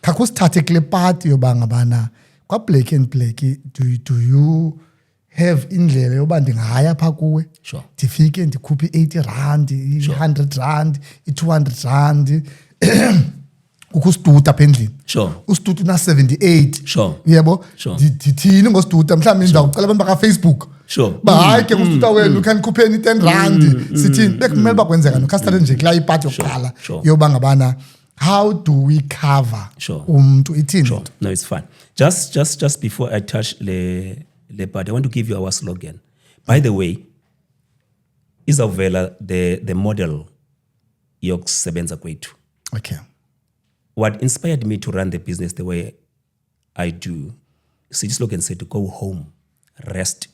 Khakho sithathe kule party yoba ngabana kwa Black and Black do you have indlela yoba ndingaya pha kuwe? Sure. Ndifike ndikhuphe 80 rand, 100 rand, 200 rand. Kukho ustuta apha endlini. Sure. Ustuta una 78. Sure. Yebo. Sure. Ndithini ngostuta mhlawumbe ndizawucela abantu baka Facebook. Sure. Ba hayi ke ustuta wenu can kupeni 10 rand. Sithini bekumele bakwenzeka nokhastare nje kula iparty yokuqala yoba ngabana how do we cover umuntu ithini? Sure. No, it's fine. Just before I touch the part, I want to give you our slogan. By the way, izawuvela the model yokusebenza kwethu. Okay. What inspired me to run the business the way I do, city slogan said to go home, rest,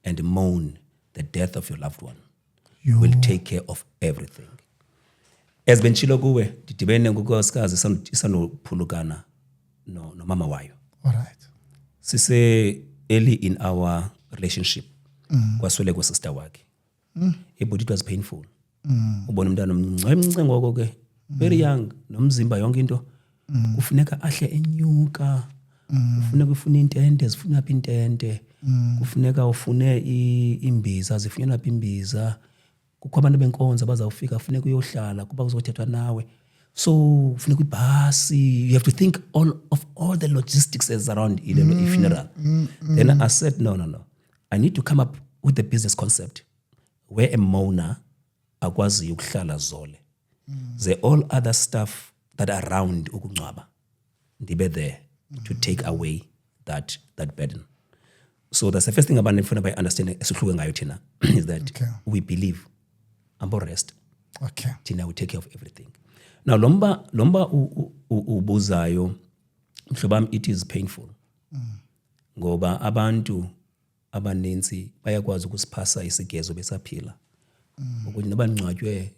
and mourn the death of your loved one. You will take care of everything. As benchilo kuwe, didibene ngukosikazi isanophulukana no mama wayo. All right. Sise early in our relationship, kwaswele kwa sister wakhe. But it was painful. Ubona umntana omncinci ngoko ke, very young, nomzimba yonke into. Kufuneka ahle enyuka. Kufuneka ufune intente, zifuna phi intente. Kufuneka ufune imbiza, zifuna phi imbiza. Kukho abantu benkonzo bazawufika kufuneka uyohlala kuba kuzothethwa nawe. So kufuneka ibhasi. You have to think of all the logistics as around a funeral. Then I said no. I need to come up with a business concept where a mourner akwazi ukuhlala zole. The all other stuff that are around ukungcwaba ndibe there to take away that burden. So that's the first thing about nifuna by understanding esihluke ngayo thina is that we believe ambo rest. Okay. Thina we take care of everything. Now lomba ubuzayo mhlobam, it is painful. Ngoba abantu abaninzi bayakwazi ukusiphasa isigezo besaphila. Ukuthi nabangcwatywe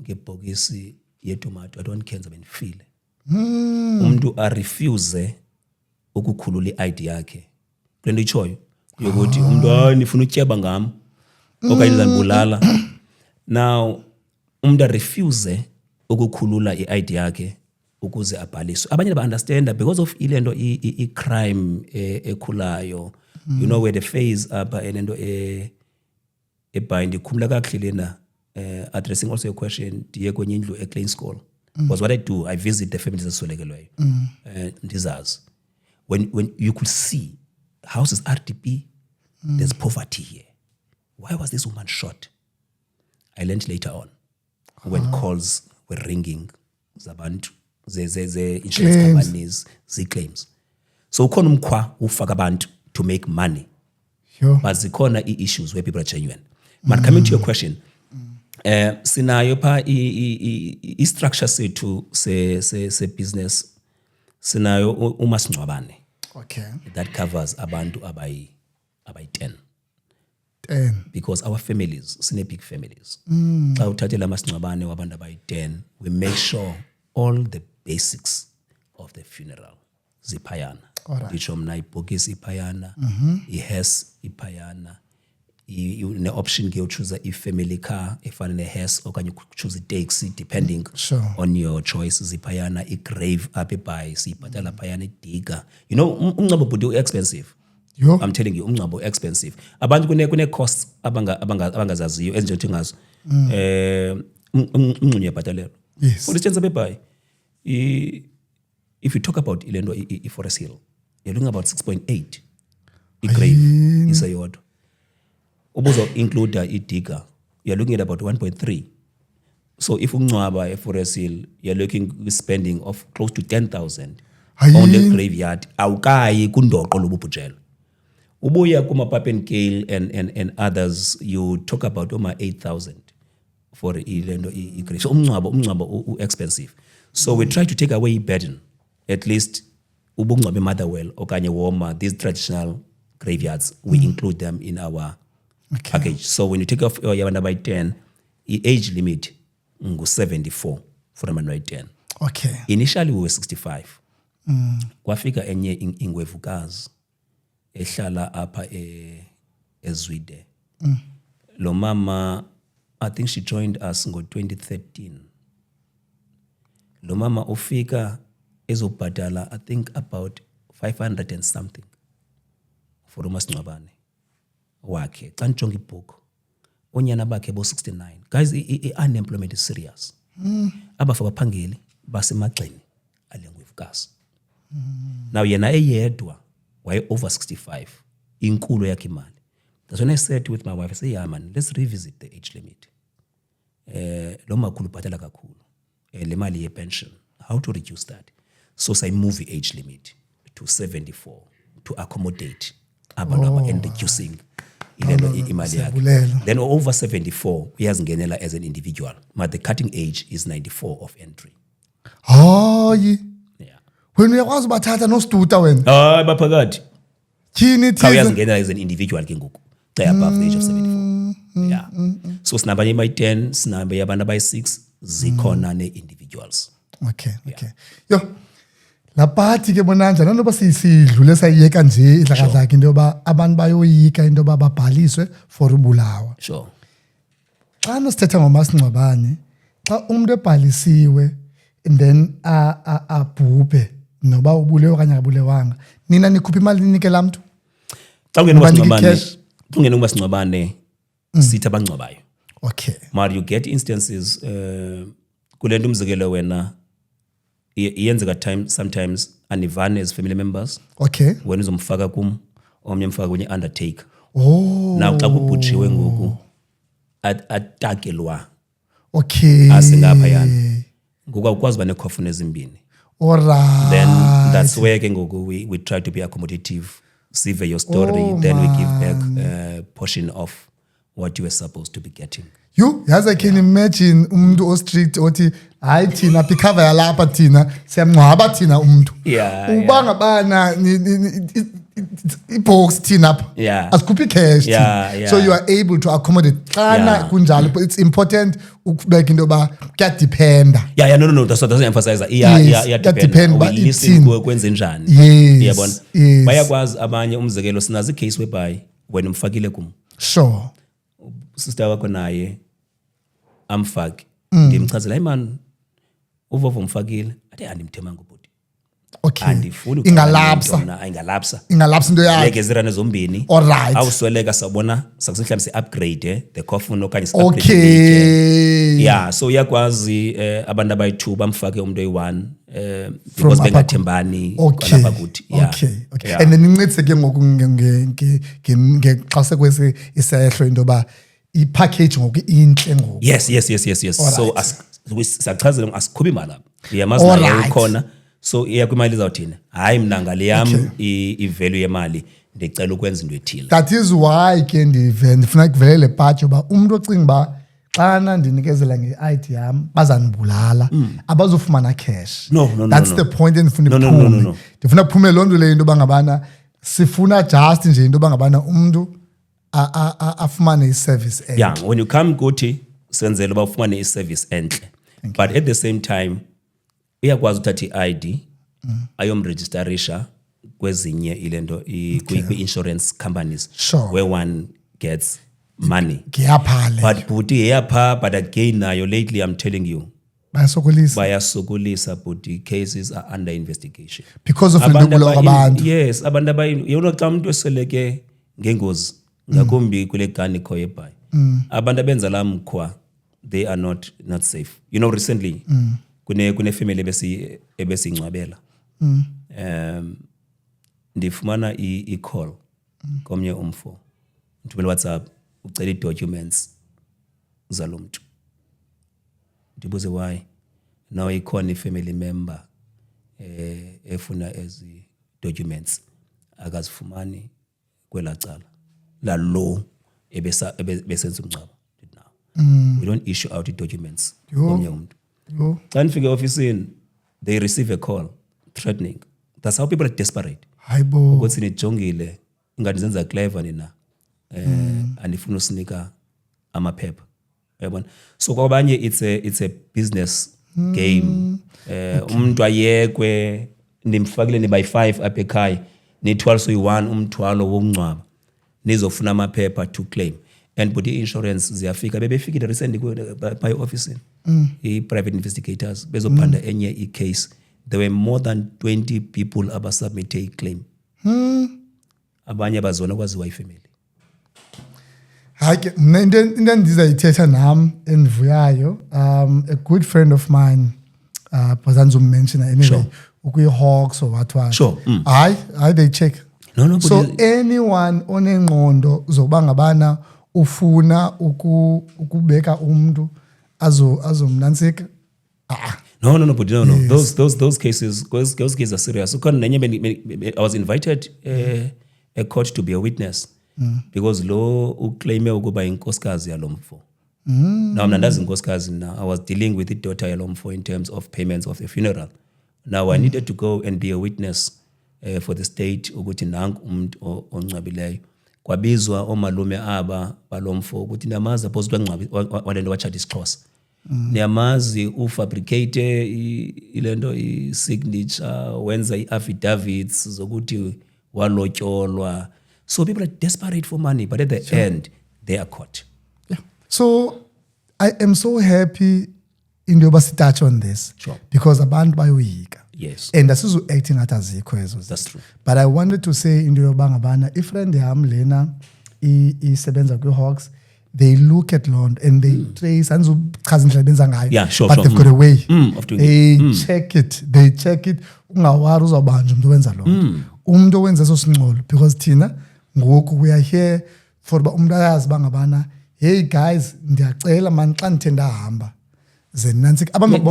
ngebhokisi yetomato adon kenza benifile. Umuntu a refuse ukukhulula i-ID yakhe. Kulento ichoyo yokuthi umuntu nifuna ukutyeba ngam okanye nizanibulala. Now umuntu a refuse ukukhulula i-ID yakhe ukuze abhaliswe. Abanye ba understand because of ilento i-crime ekhulayo. You know where the phase apha elento ebind ikhumula kakuhle lena. Addressing also your question, diye kwenye indlu Klein School. Because what I do, I visit the families aswelekelweyo. Ndizazi. When you could see houses RDP, there's poverty here. Why was this woman shot? I learned later on when calls were ringing zabantu ze insurance companies claims. So ukhona umkhwa ufaka abantu to make money. Sure. But zikhona issues where people are genuine. But coming to your question, sinayo pa i-structure sethu se business, sinayo umasingcwabane. Okay. That covers abantu abayi 10. 10. Because our families, sine big families. Xa uthathela amasingcwabane wabantu abayi 10, we make sure all the basics of the funeral ziphayana. Nditsho mna ibhokisi iphayana, i-hearse iphayana. Ne-option ke uchoose i-family car efana ne-hearse okanye uchoose i-taxi depending on your choice. Ziphayana i-grave apha eBhayi siyibhatala phayana idiga. You know umngcwabo bhuti u-expensive. I'm telling you umngcwabo expensive. Abantu kune-costs abangazaziyo ezinjengothi ngazo. Umngcunyu uyabhatalelwa. For instance apha eBhayi, if you talk about ilento i-Forest Hill, you're looking about 6.8. I-grave isayodwa. Ubuzo include idiga, you're looking at about 1.3. So if ungcwaba eForest Hill, you're looking with spending of close to 10,000 Hayi. on the graveyard. Awukayi kundoqo lobubhujelo. Ubuya kuma Papen Kale and others, you talk about 8,000 for ilendo grave. So umngcwabo expensive. So we try to take away burden. At least ubungcwabe Motherwell okanye Woma, these traditional graveyards, we include them in our package. So when you take off Yabanda by 10, the age limit ngu 74 for Yabanda by 10. Okay. Initially we were 65. Kwafika enye ingwevukazi ehlala apha eZwide. Lo mama, I think she joined us in 2013. Lo mama ufika ezobhadala, I think about 500 and something for umasingcwabane wakhe. Xa ndijonga ibhuku onyana bakhe bo 69. Guys, unemployment is serious. Abafa baphangeli basemagxeni alengwevukazi. Now yena eyedwa waye over 65 inkulu yakhe imali. That's when I said with my wife, I say, yeah man, let's revisit the age limit. Lo makhulu bhatala kakhulu. Le mali ye pension, how to reduce that? So say move the age limit to 74 to accommodate abantu and reducing imali yakhe. Then over 74 uyazingenela as an individual, but the cutting age is 94 of entry. Hayi. Yeah. Wena uyakwazi bathatha noStuta wena. Baphakathi. Kini Xa thize. uyazingenela as an individual ke ngoku. Xa above the age of 74. Yeah. So sinabanye by 10, sinabe abantu by 6, zikhona ne-individuals. Okay. Yo. Laphathi ke bonanja nanoba sidlule sayiyeka nje idlakadlaka into yoba abantu bayoyika into yoba babhaliswe for ubulawa. Sure. Xa nosithetha ngomasingcwabane, xa umuntu ebhalisiwe and then abhubhe noba ubulewe okanye akabulewanga, nina nikhupha imali ninike laa mntu? Xa ungena umasingcwabane sithi abangcwabayo. Okay. But you get instances kule nto umzekelo wena iyenzeka sometimes anivane as family members. Okay. Wena uzomfaka kum omnye mfaka kwenye undertaker. Now xa kubhujiwe ngoku atakelwa. Okay. Asingaphayana. Ngoku awukwazi uba nekhofuna ezimbini. Alright. Then that's where ke ngoku we try to be accommodative. Sive your story, then we give back a portion of what you were supposed to be getting. Yazi I can imagine umuntu o-strict othi hayi thina phikava yalapha thina siyamngcwaba thina umuntu. Yeah. Ubanga bana i-box thina apha. Yeah. Asikhuphi cash. Yeah. So you are able to accommodate. Xana kunjalo, but it's important ukubeka into yoba kuyadependa. Yeah, no, that's what I emphasize. Depend we listen kwenze njani. Yes. Uyabona? Yes. Bayakwazi abanye umzekelo sinazi case whereby wena umfakile kum. Sure. Sister wakho naye amfaki. Ndimchazela hey man uvovo umfakile ade andimthemanga ubhuti. Okay. Andifuni ingalapsa into yakhe. Like ezirana zombini. Alright. Awusweleka sabona sakusihlamba si-upgrade the coffin okanye si-upgrade. Okay. Yeah, so uyakwazi abantu abayi-2 bamfake umuntu oyi-1 because bengathembani kwalapha kuthi. Okay. And then incedise ke ngoku xa sekwese isehlo into yoba i-package ngoku intle ngoku. Yes. So siyachazela asikhuphi imali apha. Uyamazi naye ukhona. So iya kwimali izawuthina. Hayi mna ngale yam i-value yemali ndicela ukwenza into ethile. That is why ke ndifuna kuvelele patch yoba umuntu ocinga uba xana ndinikezela nge-ID yam bazanibulala abazofumana cash. No. That's the point endifuna iphume. No. Ndifuna kuphume loo nto leyo into yoba ngabana sifuna just nje into yoba ngabana umuntu afumane i-service entle. Yeah, when you come kuthi senzela uba ufumane i-service entle. But at the same time uyakwazi uthatha i-ID ayomregisterisha kwezinye ilento kwi-insurance companies. Sure. Where one gets money. But but again nayo lately I'm telling you bayasokolisa but the cases are under investigation because of lendubulo kwabantu. Yes, abantu yona xa umuntu eseleke ngengozi ngakumbi kule gani khoye ebhayi. Abantu abenza la mkhwa they are not safe. You know, recently kune family ebesingcwabela. Ndifumana i-call komnye umfo. Ngithumela WhatsApp ucela i-documents zalo muntu. ndibuze why now ikhona i-family member efuna ezi documents akazifumani kwela cala la law ebesenza umngcwabo now we don't issue out documents komnye umuntu xa nifike ofisini they receive a call threatening. That's how people are desperate. Hayibo. Ukuthi nijongile ingani zenza clever nina andifuna usinika amaphepha. Uyabona? So kwabanye it's a business game. Umuntu ayekwe nimfakile by 5 apha ekhaya nithwala soyi1 umthwalo womngcwabo nizofuna amaphepha to claim. And but the insurance ziyafika bebefikile recently by office i-private investigators bezobhanda enye i-case. There were more than 20 people abasubmite i-claim. Abanye bazona kwaziwa ifamily. Hayi into endizayithetha nam endivuyayo a good friend of mine bazanzummention anyway ukwi-Hawks or what. Sure. Hayi they check. No, so anyone onengqondo zoba ngabana ufuna ukubeka umuntu azomnantsika No, but no. Yes. Those cases are serious. So I was invited a court to be a witness because law uclaime ukuba inkosikazi yalomfo. Now I'm not inkosikazi now. I was dealing with the daughter yalomfo in terms of payments of the funeral. Now I needed to go and be a witness for the state ukuthi nanku umuntu ongcwabileyo. Kwabizwa omalume aba balomfo ukuthi niyamazi opposite wangcwabi walento watshata isiXhosa. Niyamazi ufabricate ilento i-signature wenza i-affidavits zokuthi walotyolwa. So people are desperate for money, but at the end they are caught. Yeah. So I am so happy in the touch on this because abantu bayoyika. Yes. And asizu acting at azikho ezo. That's true. But I wanted to say into yobanga bana ifriend yam lena isebenza kwi-Hawks, they look at Lond and they trace andizochaza indlela benza ngayo. Yeah, sure. But they've got a way. Of doing it. They check it. Ungawari uzawubanjwa umuntu owenza Lond. Umuntu owenza eso singxolo because thina ngoku we are here for umuntu ayazi bangabana hey guys ndiyacela man xa ndithe ndahamba ze nantsika abantu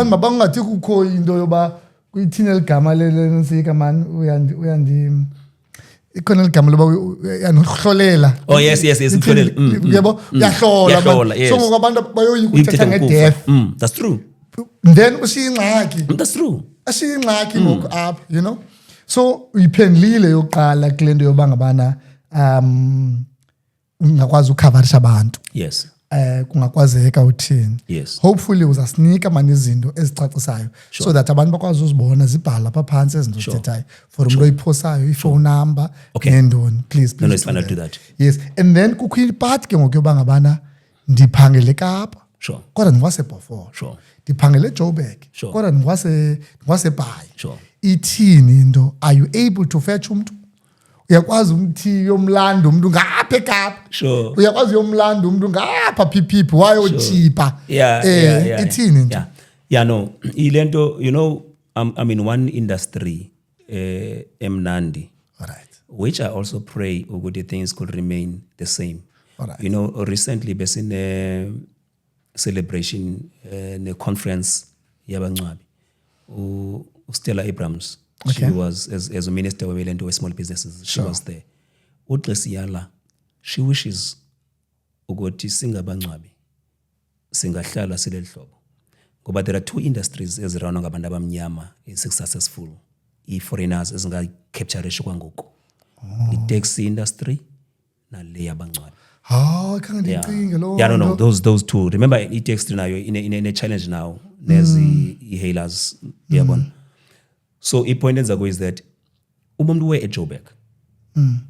mabangathi kukho into yoba kuyithina ligama lensika man uyandi ikhona igama loba uyanohlolela. Oh yes ukholela. Yebo uyahlola so ngoku abantu bayoyika uthetha ngedeath. That's true. Then usiyingxaki. That's true. Asiyingxaki ngoku up, you know. So uyiphendlile yokuqala kulento yoba ngabana ungakwazi ukukavarisha abantu. Yes. Kungakwazeka uthini. Yes. Hopefully uzasinika manje izinto ezicacisayo so that abantu bakwazi uzibona zibhala apha phansi ezinto zithethayo for umuntu oyiphosayo i-phone number nendoni please no, it's fine, I'll do that. Yes. And then kukho ipart ke ngoku yoba ngabana ndiphangele Kapa kodwa ndingwasebhofolo ndiphangele eJoburg kodwa ndingwasebhayi ithini into are you able to fetch umuntu uyakwazi umthi yomlando umuntu ngapha eKapa uyakwazi yomlando umuntu ngapha phiphipi wayochipa ithini into no ilento you know I'm in one industry emnandi which I also pray ukuthi things could remain the same. You know recently besine celebration ne conference yabangcwabi uStella Abrams. She was as a minister of small businesses. She was there. Utlesiyala, she wishes ukuthi singabangcwabi singahlala sileli hlobo. Ngoba there are two industries ezirana ngabantu abamnyama successful. I-foreigners ezinga capture kwangoku. I-taxi industry nale yabangcwabi. No, those two. Remember i-taxi nayo in a challenge now. There's i-hailers yabona. So i-point enzayo is that umuntu we eJoburg.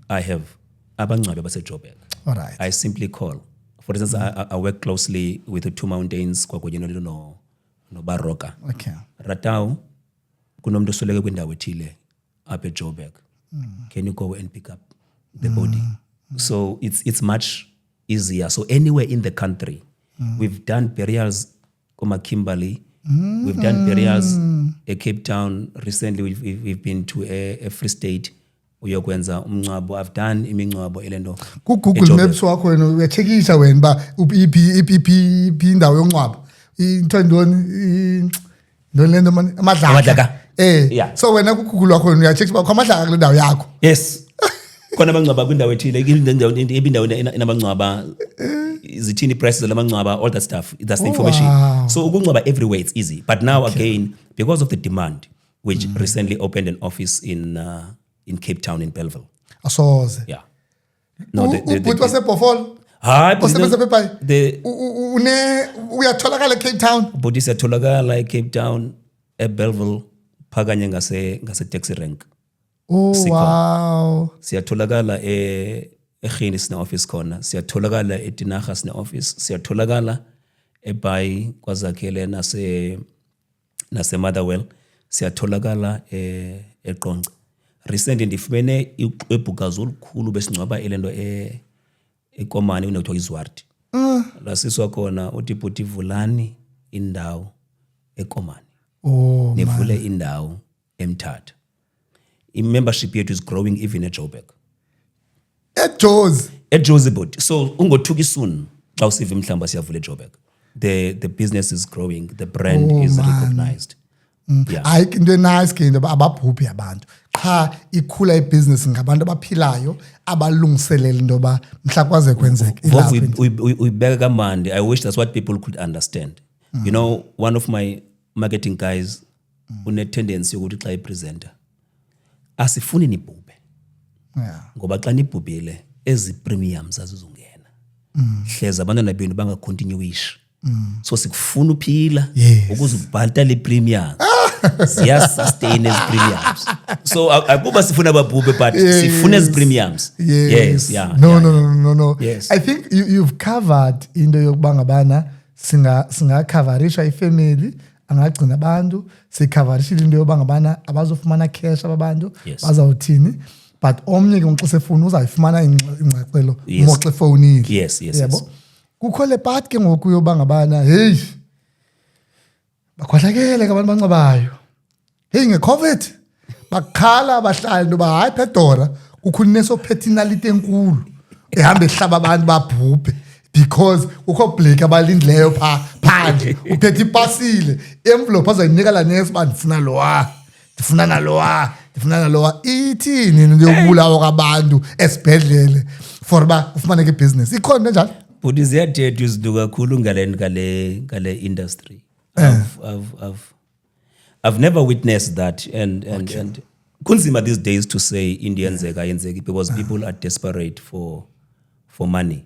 I have abangcwabi baseJoburg. I simply call. For instance, I work closely with the Two Mountains kwakunye no Baroka. Ratau kunomuntu osoleke kwindawo ethile apha eJoburg. Can you go and pick up the body? So it's much easier. So anywhere in the country, we've done burials koma Kimberley. We've done burials at Cape Town. Recently, we've been to a Free State. Uyokwenza umncwabo. I've done imingcwabo elendo. Ku Google Maps wakho wena uyachekisha wena ba iphi indawo yomncwabo. into ndoni lento manje amadlaka. Yeah. So wena kuGoogle wakho uyacheck uba amadlaka kule ndawo yakho. Yes. Khona abangcwaba kwindawo ethile indawo enabangcwaba zithini prices lamangcwaba all that stuff that's the information. Wow. So ukungcwaba everywhere it's easy but now again because of the demand which recently opened an office in Cape Town in Bellville. Asoze. Yeah. No but was eBhofolo? Hayi Osebenza pepha. the Uyatholakala Cape Town. but isiyatholakala eCape Town eBellville phakanye ngase taxi rank. Oh Sikho. wow. Siyatholakala eGhini sine office khona, siyatholakala eTinarha sine office, siyatholakala eBay kwaZakhele nase Motherwell, siyatholakala eQonce. Recently ndifumene iqebukazi olukhulu besingcwaba elento eKomani kunokuthiwa iZwarte. Lasiswa khona uthi bhuti vulani indawo eKomani. Oh Nevule indawo eMthatha. I-membership yethu is growing even at Joburg. eJozi. At Joburg. So ungothuki soon xa usiva mhlamba siyavula eJoburg. The business is growing, the brand is recognized. Yeah. Hayi into nice ke into ababhubhi abantu. Qha ikhula ibusiness ngabantu abaphilayo abalungiselela into ba mhla kwaze kwenzeke ilapha. Uyibeka kamandi. I wish that's what people could understand. You know, one of my marketing guys une tendency yokuthi xa ipresenter asifuni nibhube. Yeah. Ngoba xa nibhubile ezi premiums azizongena. Hleza abantwana benu banga continuish. So sikufuna uphila ukuze ubhatale ipremium. Siya sustain as premiums. So akuba sifuna ababhube but sifuna as premiums. Yes, yeah. No. Yes. I think you've covered into yokuba ngabana singa coverisha ifamily angagcina abantu sicoverishile into yokuba ngabana abazofumana cash ababantu bazawuthini but omnye ke nxa sefuna uzayifumana ingcacelo moxa efonini. Yes. Yabo. Kukho le part ke ngoku yoba ngabana hey bakhohlakele abantu bancabayo. Hey ngeCovid bakhala abahlali noba hayi phedora kukho nesophethe inalite enkulu ehamba ehlaba abantu babhubhe because ukho Blake abalindileyo phandle uphethe ipasile envelope azayinikala nesibani ndifuna lowa ithini into yokubulawa kwabantu esibhedlele for ba ufumaneke business ikhona njalo. But ziyathetha izinto kakhulu ngale industry. I've never witnessed that and kunzima these days to say Indians ayenzeki because people are desperate for money.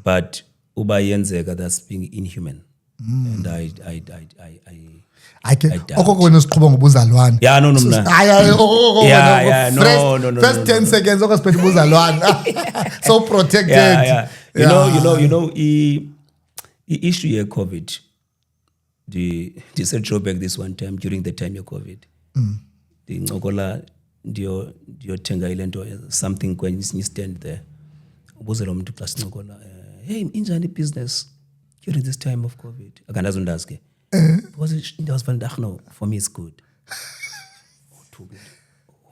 But uba yenzeka that's being inhuman. And I okokona siqhuba ngobuzalwane. Yeah, no mna. No. First 10 seconds okasiphethe ubuzalwane. So protected. Yeah. You know the issue here COVID. They said Joburg this one time during the time of COVID. The ngokola ndio thenga ilento something when you stand there. Ubuzelo umuntu xa sincokola hey injani business during this time of COVID. Akandazi undazi because it was van no for me it's good. Oh, too good.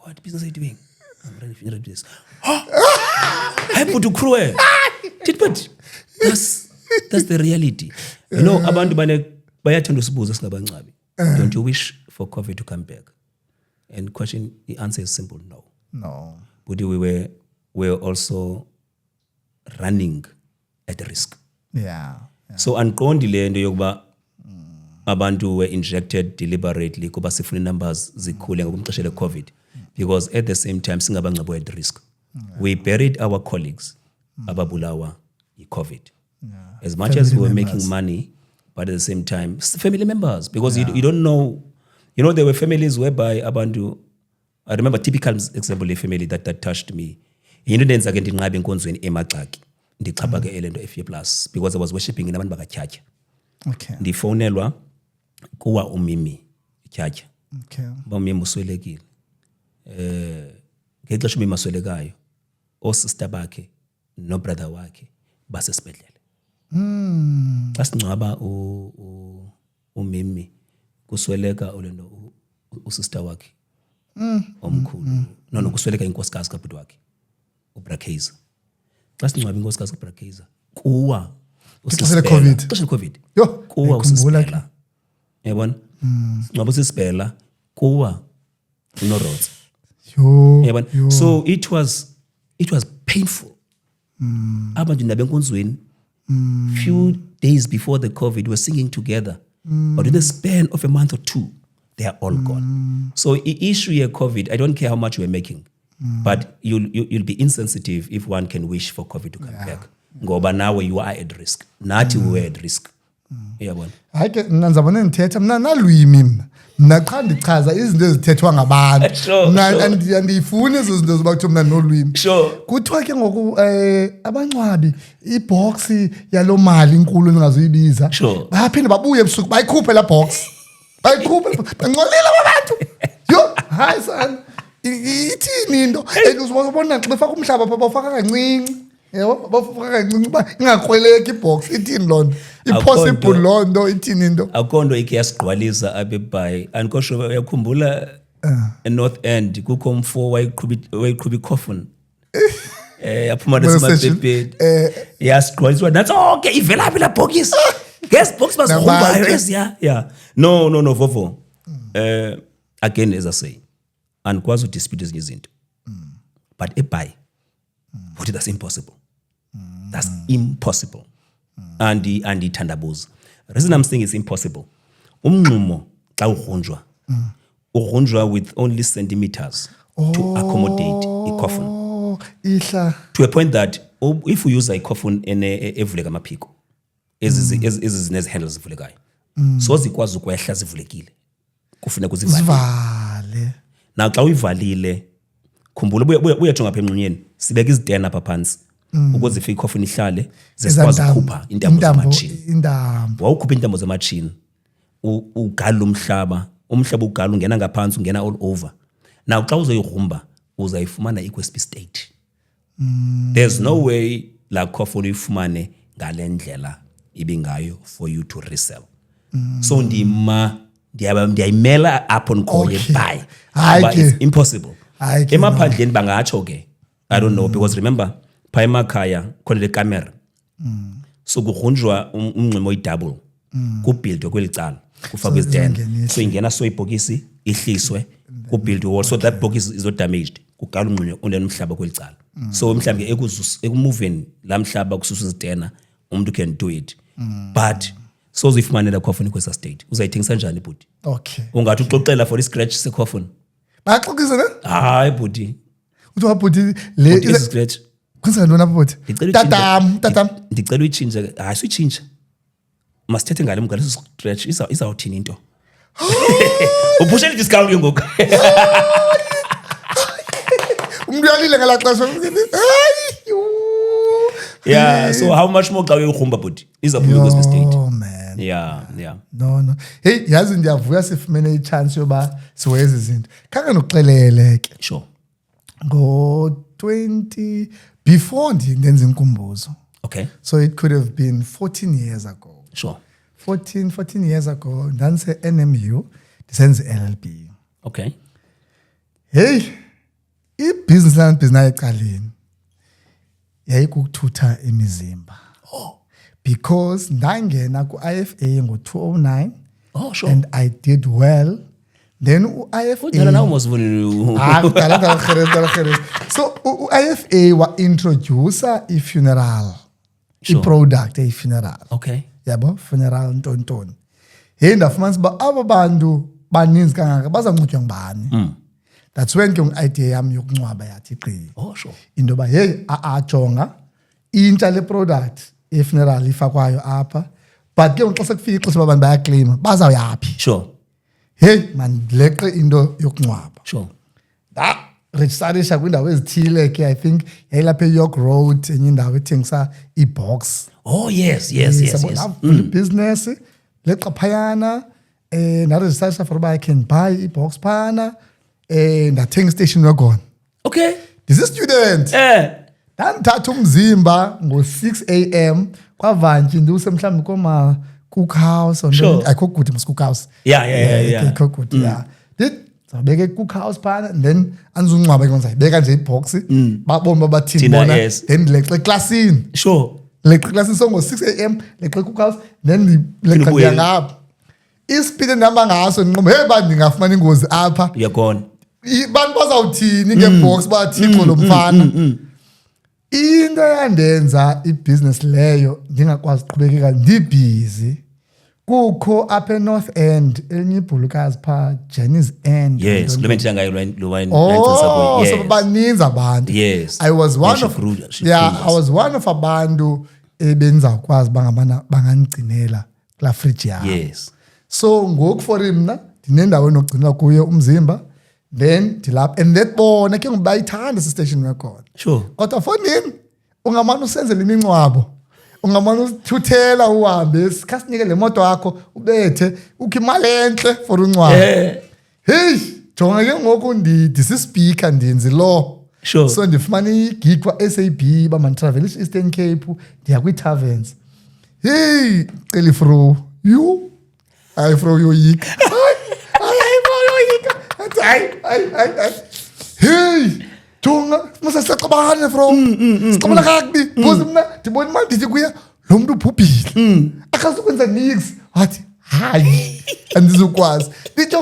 What business are you doing? I'm ready to finish this. I put to crew. But that's the reality. You know, abantu bayathanda usibuza singabangcwabi. Don't you wish for COVID to come back? And the answer is simple, no. But we were also running at risk. Yeah. So anqondile into yokuba abantu were injected deliberately kuba sifuna numbers zikhule ngokumxesha le-COVID because at the same time singabangcwabo at risk. We buried our colleagues ababulawa yi-COVID. As much as we were making money, but at the same time, family members, because you don't know, there were families whereby abantu, I remember typical example of family that touched me. Into ndenza ke ndinqabe enkonzweni eMagxaki ndixhaphake elento F+ because I was worshiping in abantu bakaTyatya. Okay. Ndifonelwa kuwa umimi Tyatya. Okay. Umimi uswelekile. Ngexesha umimi aswelekayo, osister bakhe no brother wakhe basesibhedlele. Xa singcwaba umimi kusweleka olento usister wakhe omkhulu kusweleka inkosikazi kabhuti wakhe uBrakeza. Xa singcwaba inkosikazi kaBrakeza kuwa Ixesha le-COVID. ixesha le-COVID Yo, kuwa ngikhumbula usisibhela yabona ngoba usisibhela kuwa uNorots Yo. yabona so it was painful abantu nabenkonzweni few days before the COVID were singing together but in the span of a month or two they are all gone so issue here COVID I don't care how much we're making but you'll be insensitive if one can wish for COVID to come back ngoba now you are at risk nathi we were at risk yabona Hayi ke mina ngizabona ngithetha mina nalwimi mina cha ndichaza izinto ezithethwa ngabantu Sure. andifuni izo zinto zoba kuthiwa mina nolwimi Sure. kuthiwa ke ngoku abancwabi ibox yalo mali inkulu engazoyibiza Sure. baphinde babuye ebusuku bayikhuphe la box bayikhuphe bangcolile abantu yo hayi son ithini into uzobona xa befaka umhlaba pha bafaka kancinci yebo bafaka kancinci ba ingakrweleki ibox ithini lonto impossible lonto ithini into akonto ikhe yasigqwalisa abeBhayi andikosho uyakhumbula eNorth End kukho umfo wayiqhuba icoffin yaphuma nasemabhebheni yasigqwaliswa nathi okay ivelaphi la box guess box basikhumbayo yeah no vovo again as I say andikwazi udispute ezinye izinto but eBhayi what that's impossible that's impossible and ithandabuza reason I'm saying it's impossible umnqumo xa ugrunjwa with only centimeters to accommodate a coffin ihla to a point that if we use a coffin evuleka amaphiko ezi handles zivulekayo so zikwazi ukwehla zivulekile kufuneka uzivale na xa uyivalile khumbula buyajonga apha emnqunyeni sibeka izitena apha phansi ukuze ifike icoffin ihlale zesikwazi ukukhupha intambo zamatshini wawukhupha intambo zamatshini ugala umhlaba ugala ungena ngaphansi ungena all over now xa uzoyigrumba uzayifumana ikwesiphi state there's no way la coffin uyifumane ngale ndlela ibingayo for you to resell so ndiyayimela apho ndikhoye eBhayi but it's impossible emaphandleni bangatsho ke I don't know because remember pha emakhaya khona le camera so kugrunjwa umnximo oyidouble kubuildwe kwelicala kufakwe izitena so ingena so ibhokisi ihliswe kubuildwe wall so that box is not damaged kugala umnximo unemhlaba kwelicala so mhlawumbe ekumoving la mhlaba kususa izitena umuntu can do it but so uzifumanela coffin kwesa state uzayithengisa njani bhuti okay ungathi uxoxela for i-scratch se-coffin baxoxisa ne hayi bhuti uthi wabhuti le scratch kwenza ntoni apha bhuti tatam ndicela uyitshintshe hayi suyitshintsha masithethe ngale mgaleso scratch izawuthini into uphushela i-discount ke ngoku umuntu uyalile ngala xesha yeah so how much more xa uyoyigrumba bhuti izawubuya kwesi state oh man yeah no hey yazi ndiyavuya sifumene ichance yoba siwezi izinto khange nokuxelele ke sure ngo-20 before ndenza inkumbuzo okay so it could have been 14 years ago sure 14 years ago ndandise-NMU ndisenza i-LLB okay hey ibhizinisi lami ecaleni yayikukuthutha imizimba because ndangena ku-IFA ngo-2009 sure and I did well then u-IFA udala nawo mosivunile dala so u-IFA wa-introducer i-funeral i-product eyi-funeral okay yabo funeral ntontoni hey ndafumanisa uba aba bantu baninzi kangaka bazawungcwatywa ngubani that's when ke idea yami yokuncwaba yathi qi sure into yoba hey jonga intsha le product e-funeral ifakwayo apha but ke xa sekufika ixesha uba abantu bayaclaima bazawuyaphi sure hey mandileqe into yokuncwaba sure rejistarisha kwindawo ezithile ke I think yayilapha eYork Road enye indawo ethengisa ibox yes business leqa phayana narejistarisha for uba I can buy ibox phana ndathenga station wagon okay ndisi-student ndandithatha umzimba ngo-6 a.m. kwavantyi ndiwuse mhlawumbi koma-cookhouse ayikho kude mas-cookhouse ayikho kude ndizawubeka i-cookhouse phana then andizungcwaba ke ndizayibeka nje ibhoksi babone babathini bona then ndilexe eklasini sure leqa class songo 6 AM leqa cookhouse then leqa ngapha ispeed endihamba ngaso ngiqomba hey bantu ndingafumana ingozi apha uyakona bantu bazawuthini ngebox bathixo lo mfana into yandenza ibusiness leyo ndingakwazi uqhubekeka ndibhizi kukho apha eNorth End elinye ibhulukazi pha Jenny's End yes lo mentshanga ngayo lo wine yes so baninzi abantu yes I was one of abantu ebenzawukwazi bangangcinela kula fridge yami yes so ngoku for mna ndinendawo enogcina kuyo umzimba then ndilapha and that bona ke ngobayithanda station record sure kodwa fonini ungamana usenzela imincwabo ungamana usithuthela uhambe sikhasinike le moto yakho ubethe ukhe imali enhle for uncwabo hey jonga ke ngoku ndisispeaker ndinzi lo sure so ndifumana igig kwa SAB baman travel Eastern Cape ndiya kwi taverns hey celi fro you ay fro yo yik hey jonga masasixabane from sixabana kakubi because mna ndibona imali ndithi kuya lo muntu ubhubhile akazukwenza nix wathi hayi andizukwazi ndithi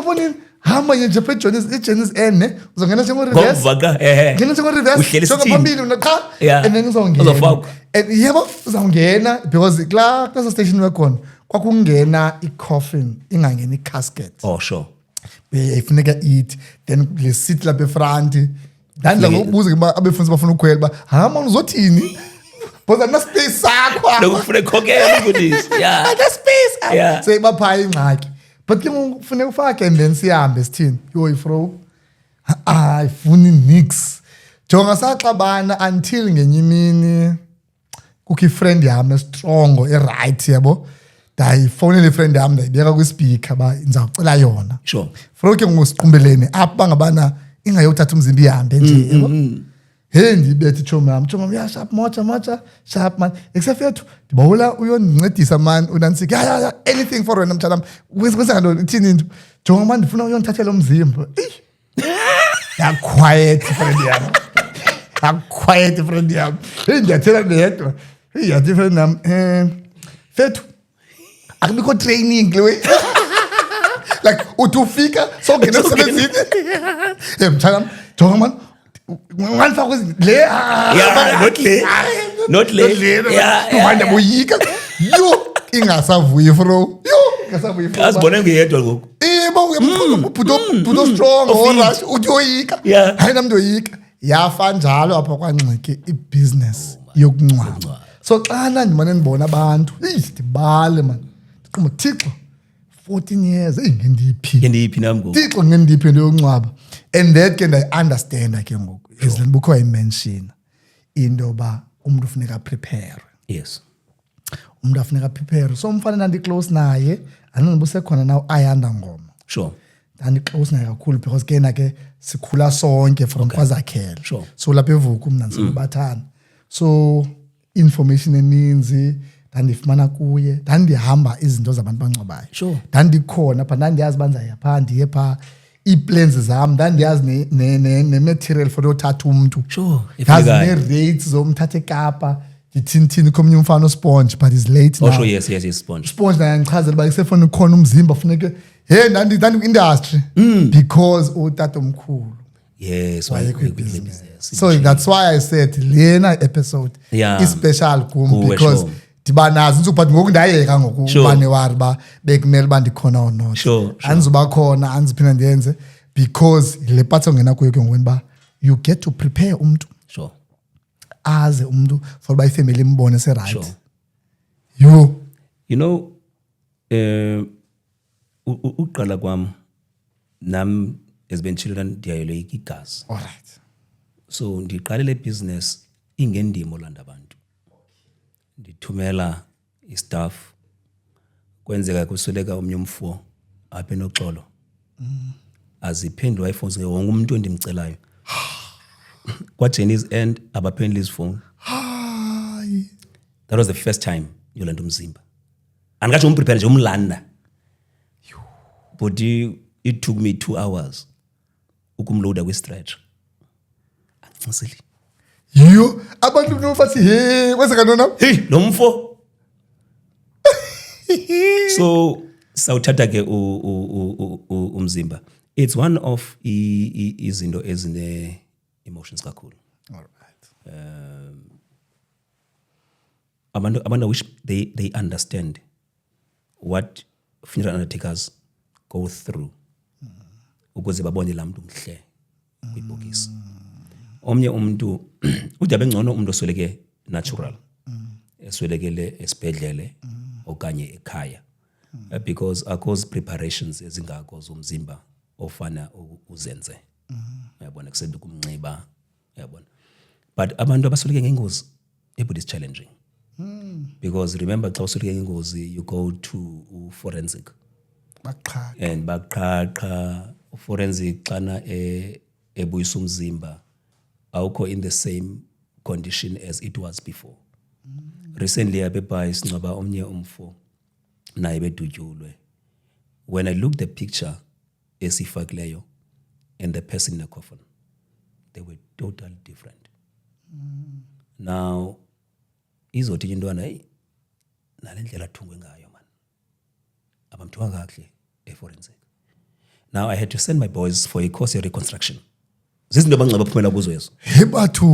hamba nje phe Johnny's End uzongena nje ngo-reverse ngomvaka ngena nje ngo-reverse jonga phambili wena cha and then uzongena and yebo uzawungena because kula station wekhona kwakungena i-coffin ingangena i-casket oh sure ifuneka ithi then le seat lapha efront ndandla ngokubuza ke abefunzi bafuna ukukhwela ba hamba uzothini because ana space sakho lokufuna ekhokhela ukudisi yeah ana space so ibapha ingxaki but ke ngifune ufake and then sihambe sithini yo fro ayifuni nix jonga saxabana until ngenye imini kukho ifriend yami strong right yabo ndayifonela ifriend yami ndayibeka kwi-speaker ba ndizawucela yona sure fro ke ngosiqumbeleni apha bangabana ingayothatha umzimba ihambe nje yebo hey ndibethi chomi ya sharp mocha sharp man except ndibawula uyondincedisa man unansiki ya anything for wena mthala kwenza nto ithini into jonga man ndifuna uyondithathela umzimba ya quiet friend yami hey ndiyathela ndedwa hey yathi friend yami fethu akubikho training le like utufika so ngena emsebenzini mthala jonga man ngifaka le not le yeah boyika yo ingasavuyi fro yo ingasavuyi fro azibone ngiyedwa ngoku yebo uyabhudo strong orush uyoyika hayi namntu yoyika yafa njalo apha kwangxiki ibusiness yokuncwaba so xana ndimane ndibona abantu ndibale man ndiqomba Thixo 14 years ngendiphi nami ngoku Thixo ngendiphi into yokuncwaba and that ke understand ke ngoku is bukho imention into ba umuntu ufuneka prepare yes umuntu afuneka prepare so umfana nandi close naye andibusekhona now ayanda ngoma sure and close naye kakhulu because ke sikhula sonke from kwazakhela sure so lapha evuka umnansi bathana so information eninzi ndandifumana kuye ndandihamba izinto zabantu bancobayo sure ndandikhona pha ndandiyazi banzaya pha ndiye pha ii-plans zami ndandiyazi ne-material for uthatha umuntu sure yazi ne-rates zomthatha eKapa ndithini komnye umfana osponge but is late now sure yes sponge naye andichazela uba kusefona ukhona umzimba funeke hey ndandi-industry because utata omkhulu yes so that's why I said lena episode i-special kum because ndiba nazo intsuku but ngoku ndayeka ngokubane wari uba bekumele uba ndikhona or not andizuba khona andiziphinda ndiyenze because le part ongena kuyo ke ngokweni uba you get to prepare umntu sure aze umntu for uba ifamily imbone se-right you know uqala kwam nam as ben children ndiyayoyika igazi alright so ndiqale le business ingendimo landa abantu ndithumela istaff kwenzeka kusweleka omnye umfo apha enoxolo aziphendula iPhones ke wonke umuntu endimcelayo kwa Jenny's End abaphendula izifoni that was the first time yolanda umzimba andikathi umprepare nje umlanda but it took me 2 hours ukumloada kwi-stretch ancisile Yo, abantu nofathi hey, kwenzeka nona? Hey, lo mfo. So sawuthatha ke umzimba. It's one of izinto ezine emotions kakhulu. All right. Abantu wish they understand what funeral undertakers go through ukuze babone la muntu mhle kwibhokisi. Omnye umuntu udabe ngcono umuntu osweleke natural. Eswelekele esibhedlele okanye ekhaya. Because akhoze preparations ezingako zomzimba ofana uzenze. Uyabona kusenda ukumnxiba, uyabona. But abantu abasweleke ngengozi it is challenging. Because remember xa usweleke ngengozi you go to forensic. Baqhaqa. And baqhaqa forensic xana ebuyisa umzimba awukho in the same condition as it was before. Recently abeba isingcwaba omnye umfo naye bedutyulwe. When I looked the picture esifakileyo and the person in the coffin, they were totally different. Now izothi intwana hey nalendlela athungwe ngayo man abamthunga kahle eforensic. Now I had to send my boys for a course of reconstruction. Zizinto abangcaba phumela kuzo yeso. He bathu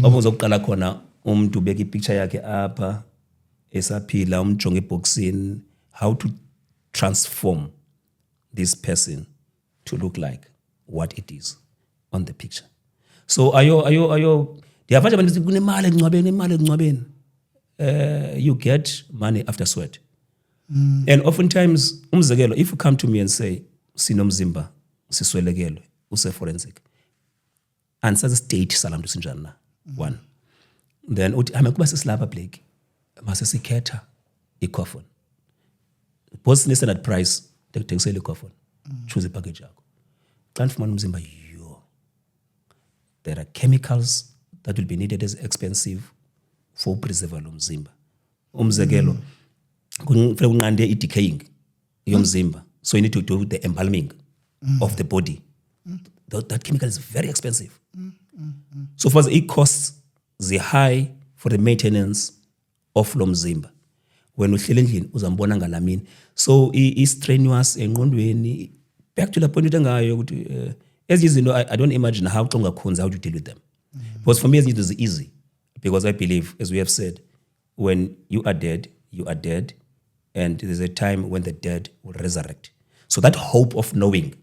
Babuza ukuqala khona umuntu beka ipicture yakhe apha esaphila umjonge eboxini, how to transform this person to look like what it is on the picture. So ayo ndiyavaje abantu kunemali ekungcwabeni. You get money after sweat. And oftentimes umzekelo if you come to me and say sinomzimba siswelekelwe use forensic and says state salamntu sinjani na one, then uthi kuba sisilapha Blake mase sikhetha icoffin both standard price tekuthengisela icoffin choose ipackage yakho xa nifumana umzimba yo there are chemicals that will be needed as expensive for preserve lo mzimba. Umzekelo kufanele unqande i-decaying yomzimba, so you need to do the embalming of the body. That chemical is very expensive. So far it costs the high for the maintenance of lo mzimba. When uhlele endlini uzambona ngalamini. So is strenuous engqondweni. Back to the point ngayo ukuthi as you know, I don't imagine how xonga khonza how to deal with them. Because for me it is easy, because I believe, as we have said, when you are dead, and there's a time when the dead will resurrect. So that hope of knowing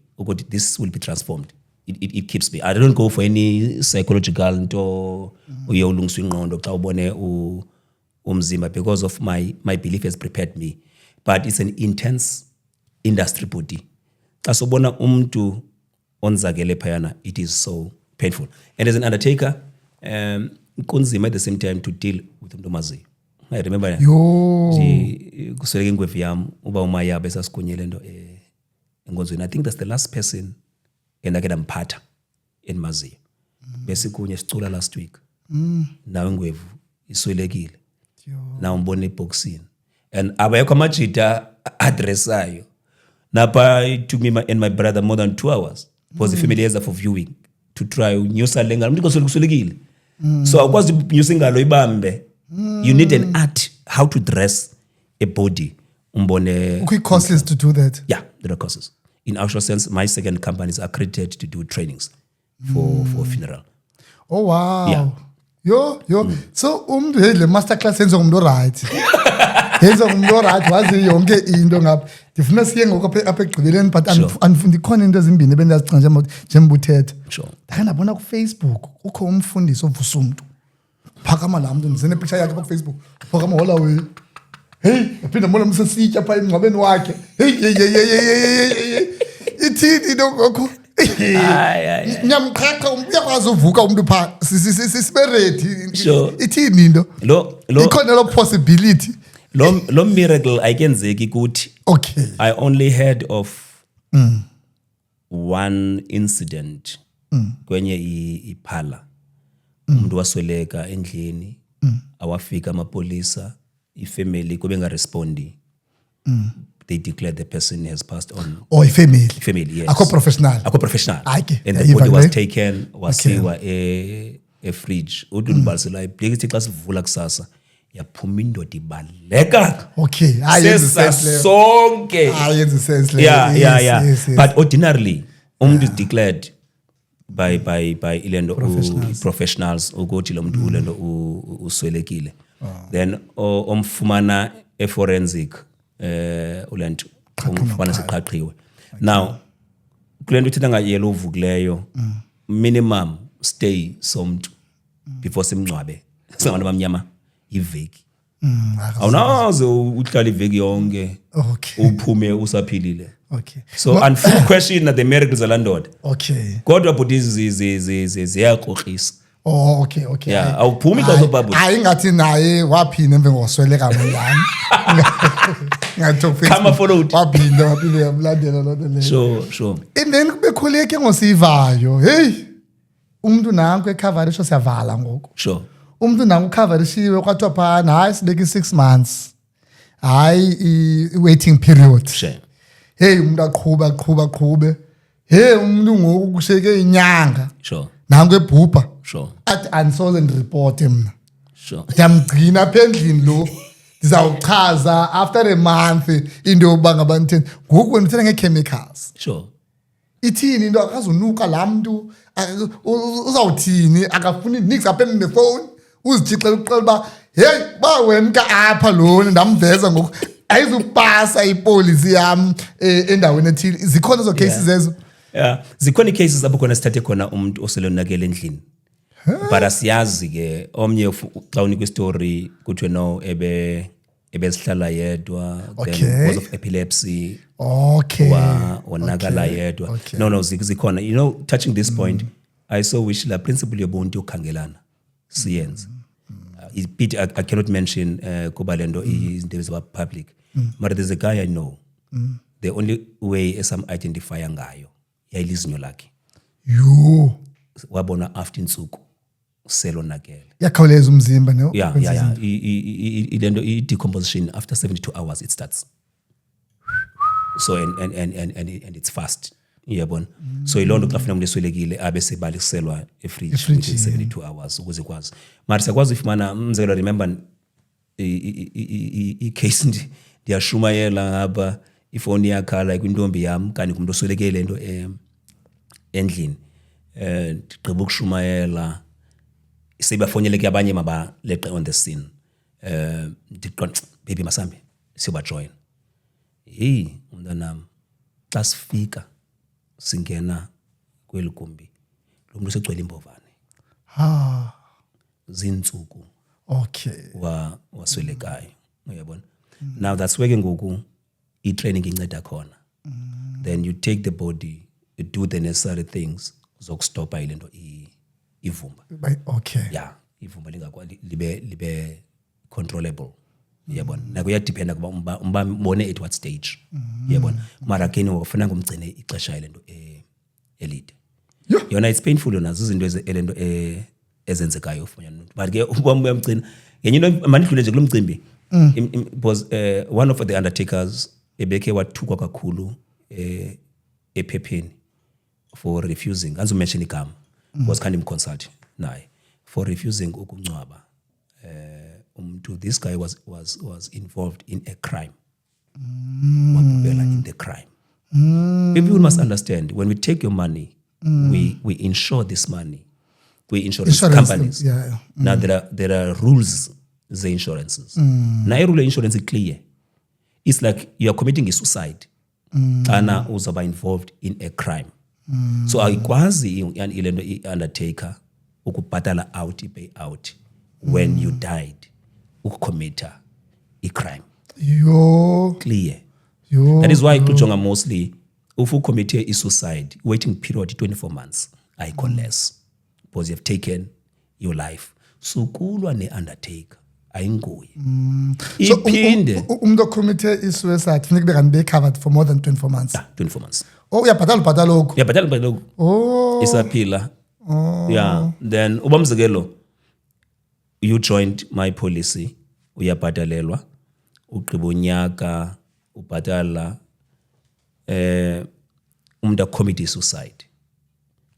this will be transformed, it keeps me. I don't go for any psychological nto uyolungiswa ingqondo xa ubone umzimba, because of my belief has prepared me. But it's an intense industry body. Xa sobona umuntu onzakele phayana, it is so painful. And as an undertaker, kunzima at the same time to deal with umuntu. I remember kusweleke ingwevu yam uba umayaba esasikunyele nto enkonzweni. I think that's the last person endake ndamphatha endimaziyo. Besikunye sicula last week. Nawe ingwevu iswelekile. Now umbona eboxini. And abayekho amajita adressayo. Napa it took me and my brother more than 2 hours. Because the family has for viewing to try unyusa lenga umuntu kuswelekile. So akwazi unyusa ingalo ibambe. You need an art how to dress a body. Quick courses to do that. Yeah, there are courses. In actual sense, my second company is accredited to do trainings for funeral. Oh wow. Yeah. Yo. So le masterclass enzo ngumuntu right. Enzo ngumuntu right wazi yonke into ngapha. Ndifuna siye ngoko apha egqibeleni, but andifundi khona into ezimbini ebendazicinga njengobuthetha. Sure. Ndabona ku Facebook ukho umfundisi ovusa umuntu. Phakama la muntu ndizene picture yakhe ku Facebook. Phakama hola we. Hey, aphinda mbona msesitya pha emngcwabeni wakhe. Hey. Ithini into ngokho. Nyamqhaqa uyakwazi uvuka umuntu pha sisiberedi. Sure. Ithini into? Ikhona lo possibility. Lo miracle ayikenzeki kuthi. Okay. I only heard of one incident kwenye iphala. Umuntu wasweleka endlini, awafika amapolisa, ifamily kube nga respondi. They declared the person has passed on. Oh, family, yes. Ako professional. And the body was taken, wasiwa efridge uthi ulibalisela ibhleki ithi xa sivula kusasa yaphuma indoda ibaleka Okay, ayenza sense leyo. sonke Ayenza sense leyo. yeah Yes. but ordinarily umuntu is declared by ilendo professionals ukuthi lo muntu ulendo uswelekile then omfumana forensic ulento umfumana siqhaqhiwe now kulento uthi ngayelo uvukileyo minimum stay somuntu before simncwabe singabantu abamnyama iveki awunaze uhlala iveki yonke Okay. uphume usaphilile Okay. so unfair question na the miracles alandoda Okay. kodwa but ziyaqoqisa Oh, okay. yeah awuphumi xa uzobhabula Ayingathi naye waphinda emva ngosweleka mngani. Ngathi Come followed. waphinda yamlandela lo nto leyo. sure And then kube khuleke ngosivayo. Hey. Umuntu nanku ecoverisho siyavala ngoku. sure Umuntu nanku coverishiwe kwathiwa phana hayi sibeke 6 months. Hayi waiting period. shame Hey umuntu aqhube. Hey umuntu ngoku kusheke inyanga. sure Nanku ebhubha. sure Athi andisoze ndireport mina. sure Ndiyamgcina apha endlini lo. Ndizawuchaza after a month into yokuba ngabantu 10. Ngoku wena uthela ngee-chemicals. sure Ithini into akazunuka laa mntu uzawuthini akafuni nix apha nefowuni uzijixela ukuqela uba heyi ba wemka apha lona ndamveza ngoku ayizupasa ipolisi yam endaweni ethile zikhona ezo cases ezo. yeah zikhona cases apho khona sithathe khona umuntu oselonakele endlini but asiyazi ke omnye xa unika istory kuthiwe no ebesihlala yedwa then Okay. because of epilepsy Okay. wanakala yedwa Okay. no zikhona you know touching this point I so wish la principle yobuntu yokukhangelana siyenze I cannot mention kuba lento izinto zaba public but there's a guy I know the only way esam identify ngayo yayilizinyo lakhe Yo. wabona after insuku selonakele Yakhawuleza umzimba ne. yeah ilento decomposition after 72 hours it starts so and it's fast uyabona so ilonto xa funa umuntu eswelekile abe sebaliselwa efridge within 72 hours ukuze kwazi mara siyakwazi ifumana umzekelo remember i-case ndiyashumayela ngapha ifoni yakhala kwintombi yam kanti kumuntu oswelekele into endlini ndigqiba ukushumayela sebafonyeleke abanye mabaleqe on the scene ndiqonda baby masambe siyobajoyina hey umntanam xa sifika singena kweli gumbi lo muntu segcwele imbovane zintsuku Okay. waswelekayo uyabona now that's where ke ngoku i-training inceda khona then you take the body you do the necessary things zokustopa ilento ivumba Okay. yeah ivumba lingakwali libe controllable uyabona nako yadependa kuba umbone at what stage uyabona mara keni ufuna ngumgcine ixesha ilento elide yona it's painful yona izinto elento ezenzekayo ufuna but ke ubamba uyamgcina ngenye into manidlule nje kulomcimbi because one of the undertakers ebeke wathukwa kakhulu ephepheni for refusing anzumention igama was kind of consult naye for refusing ukuncwaba umuntu this guy was involved in a crime wabubela in the crime people must understand when we take your money we insure this money we insurance companies yeah. now there are rules the insurances na rule insurance clear it's like you are committing a suicide xana uzaba involved in a crime so ayikwazi ilento i-undertaker ukubhatala out i-pay out when you died ukucommita i-crime Yo. that is why kujonga mostly if you commit a suicide waiting period 24 months ayikho less because you have taken your life sukulwa ne-undertaker ayinguye iphinde Umuntu ocommite i-suicide funeka kanti be covered for more than 24 months. 24 months Oh uyabhatala lokho. uyabhatala lokho isaphila yeah then ubamzekelo you joined my policy uyabhatalelwa ugqiba unyaka ubhatala umuntu acommit suicide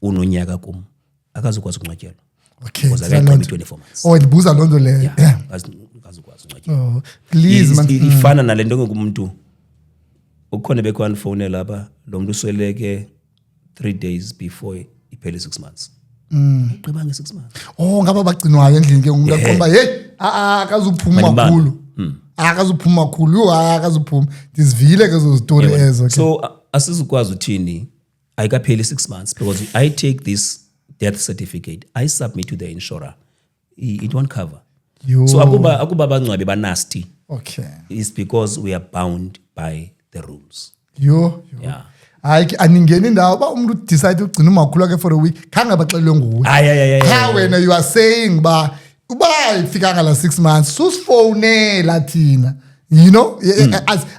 unonyaka kum akazukwazi ukungcwatyelwa Okay. Because akaqhemi 24 months. Oh, ndibuza loo nto leyo. Yeah. Azukwazi ungcwatywa. Oh, please man. Ifana nalento ngokumuntu ukhona bekwanifone lapha lo muntu usweleke 3 days before iphele 6 months. Ugqiba nge6 months. Oh, ngaba bagcinwayo endlini ke umuntu aqomba hey akazuphuma kakhulu. Akazuphuma kakhulu, akazuphuma. Ndizivile ke zo story ezo ke. So asizukwazi uthini ayikapheli 6 months because I take this death certificate, I submit to the insurer. It won't cover. Yo. So akuba bangcwabe banasty. Okay. It's because we are bound by the rules. Yo. Yeah. Hayi aningeni indawo ba umuntu decide ugcina umakhulu wakhe for a week khanga baxelwe nguwe. Cha wena you are saying ba uba ifika ngala 6 months susifowunela thina. You know,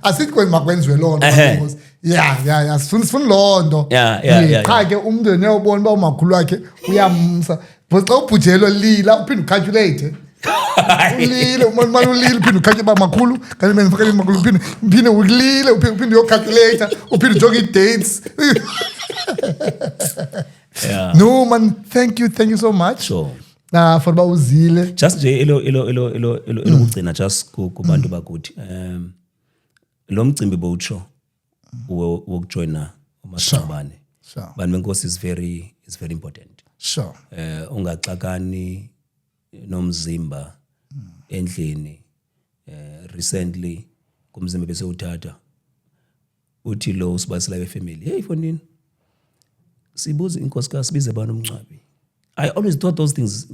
asithi kwenza makwenziwe lonto because yeah sifuna lonto. Yeah. Cha ke umuntu eneyobona ba umakhulu wakhe uyamsa. But xa ubhujelo lila uphinde ucalculate. Ulile umuntu ulile uphinde ukhathe ba makhulu kanti mina ngifaka makhulu uphinde ulile uphinde uyo calculator uphinde ujonge dates. Yeah. No man, thank you so much. Sure. For ba uzile. Just nje elo kugcina just kubantu bakuthi lo mcimbi bowutsho wokujoina umasingcwabane. Sure. Bantu benkosi is very important. Sure. Ungaxakani nomzimba endlini recently kumzimba bese uthatha uthi lo sibasela befamily hey fonini sibuza inkosikazi sibize abantu umncwabi. I always thought those things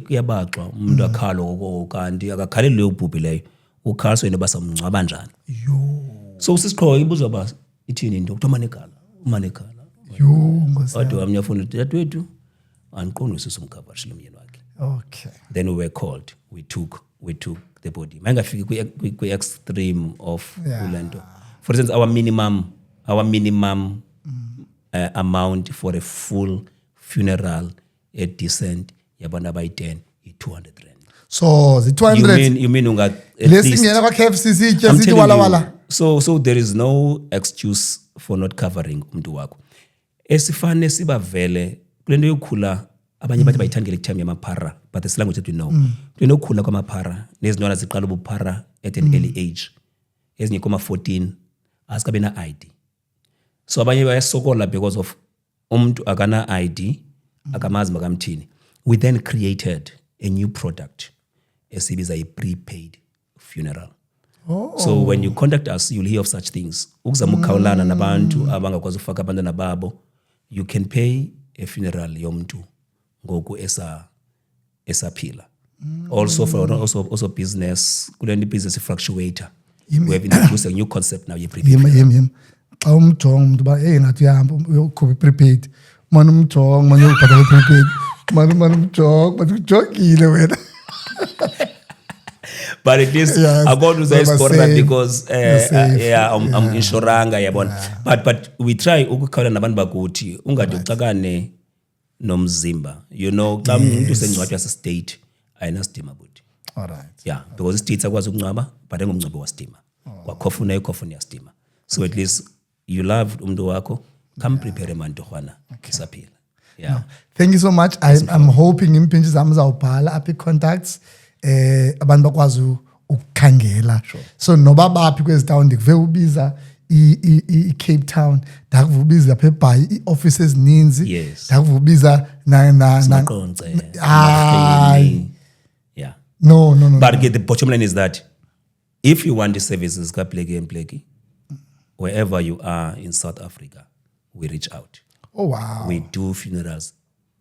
kuyabaxwa umuntu akhalo kanti akakhaleli leyo bhubhi leyo ukhalso yena basamncwaba kanjani. Yo. So usisiqho ibuzwa ba ithini into kuthiwa umanekhala. Yo ngosi. Kodwa amnyafuna dadwethu andiqondi usumcover shilo myeni wakhe. Okay. Then we were called. We took the body. Mangafiki kwi extreme of ulento. For instance, our minimum amount for a full funeral at decent yabantu abayi-10 i-200 rand. So the 200. You mean unga lesingena kwa KFC sitya sithi wala. So there is no excuse for not covering umuntu wakho. Esifane sibavele kulento yokukhula abanye bathi bayithangela time yamaphara but the language that we know. Kulento yokukhula kwamaphara nezinto ziqala ubuphara at an early age. Ezinye koma 14 asikabe na ID. So abanye bayasokola because of umuntu akana ID akamazi makamthini. We then created a new product esibiza a prepaid funeral. So when you contact us you'll hear of such things. Ukuzama ukukhawulana nabantu abangakwazi ufaka abantwana babo, you can pay a funeral yomuntu ngoku esaphila. Also business kulento business fluctuator. We have introduced a new concept now ye prepaid. Xa umjonga umuntu ba ngathi uyahamba uyokhupha prepaid. Man umjonga man uyobhatala prepaid. Man umjonga bathi ujongile wena. But at least I got to say score that because I'm insuranga yabona. But we try ukukhawula nabantu bakuthi ungade uxakane nomzimba. You know xa umuntu usengcwatywa as a state ayinasidima buti. All right. Yeah, because states akwazi ukungcwaba but engumncwabi wastima. Kwakhofuna yastima. So at least you loved umuntu wakho, come prepare man tohwana isaphila. Yeah. No, thank you so much. I'm hoping impintshi zami zawubhala apha contacts abantu bakwazi ukukhangela. So noba baphi kwezi town ndikuve ubiza Cape Town, ndakuva ubiza lapha eBhayi ioffices ezininzi, ndakuva ubiza yeah. No. But the bottom line is that if you want the services ka Blakey and Blakey, wherever you are in South Africa, we reach out. Oh wow. We do funerals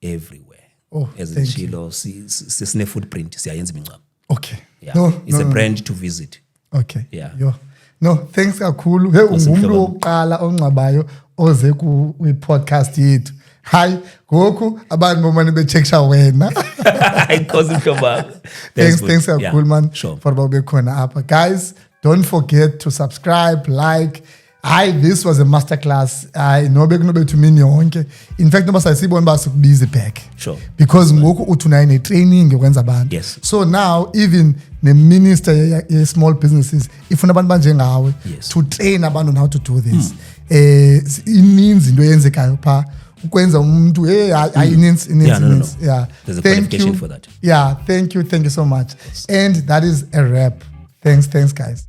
everywhere. Oh, as in Chilo, sisine footprint siyayenza imingcwabo. Okay. Yeah. It's a brand to visit. Okay. Yeah. No, thanks kakhulu. Hey, umuntu oqala ongcabayo oze ku podcast yethu. Hi, goku abantu bomani bechecksha wena. Thanks kakhulu man. Sure. For babe khona apha. Guys, don't forget to subscribe, like. This was a masterclass. Nobe kunobe mini yonke. In fact, noba sayisibona basikubiza back. Sure. Because ngoku uthuna ne training yokwenza abantu. Yes. So now even the minister ye small businesses ifuna abantu banjengawe to train abantu on how to do this. Ininzi into yenzekayo pha ukwenza umuntu inintsi. Yeah. There's a qualification for that. Yeah, thank you so much. And that is a wrap. Thanks guys.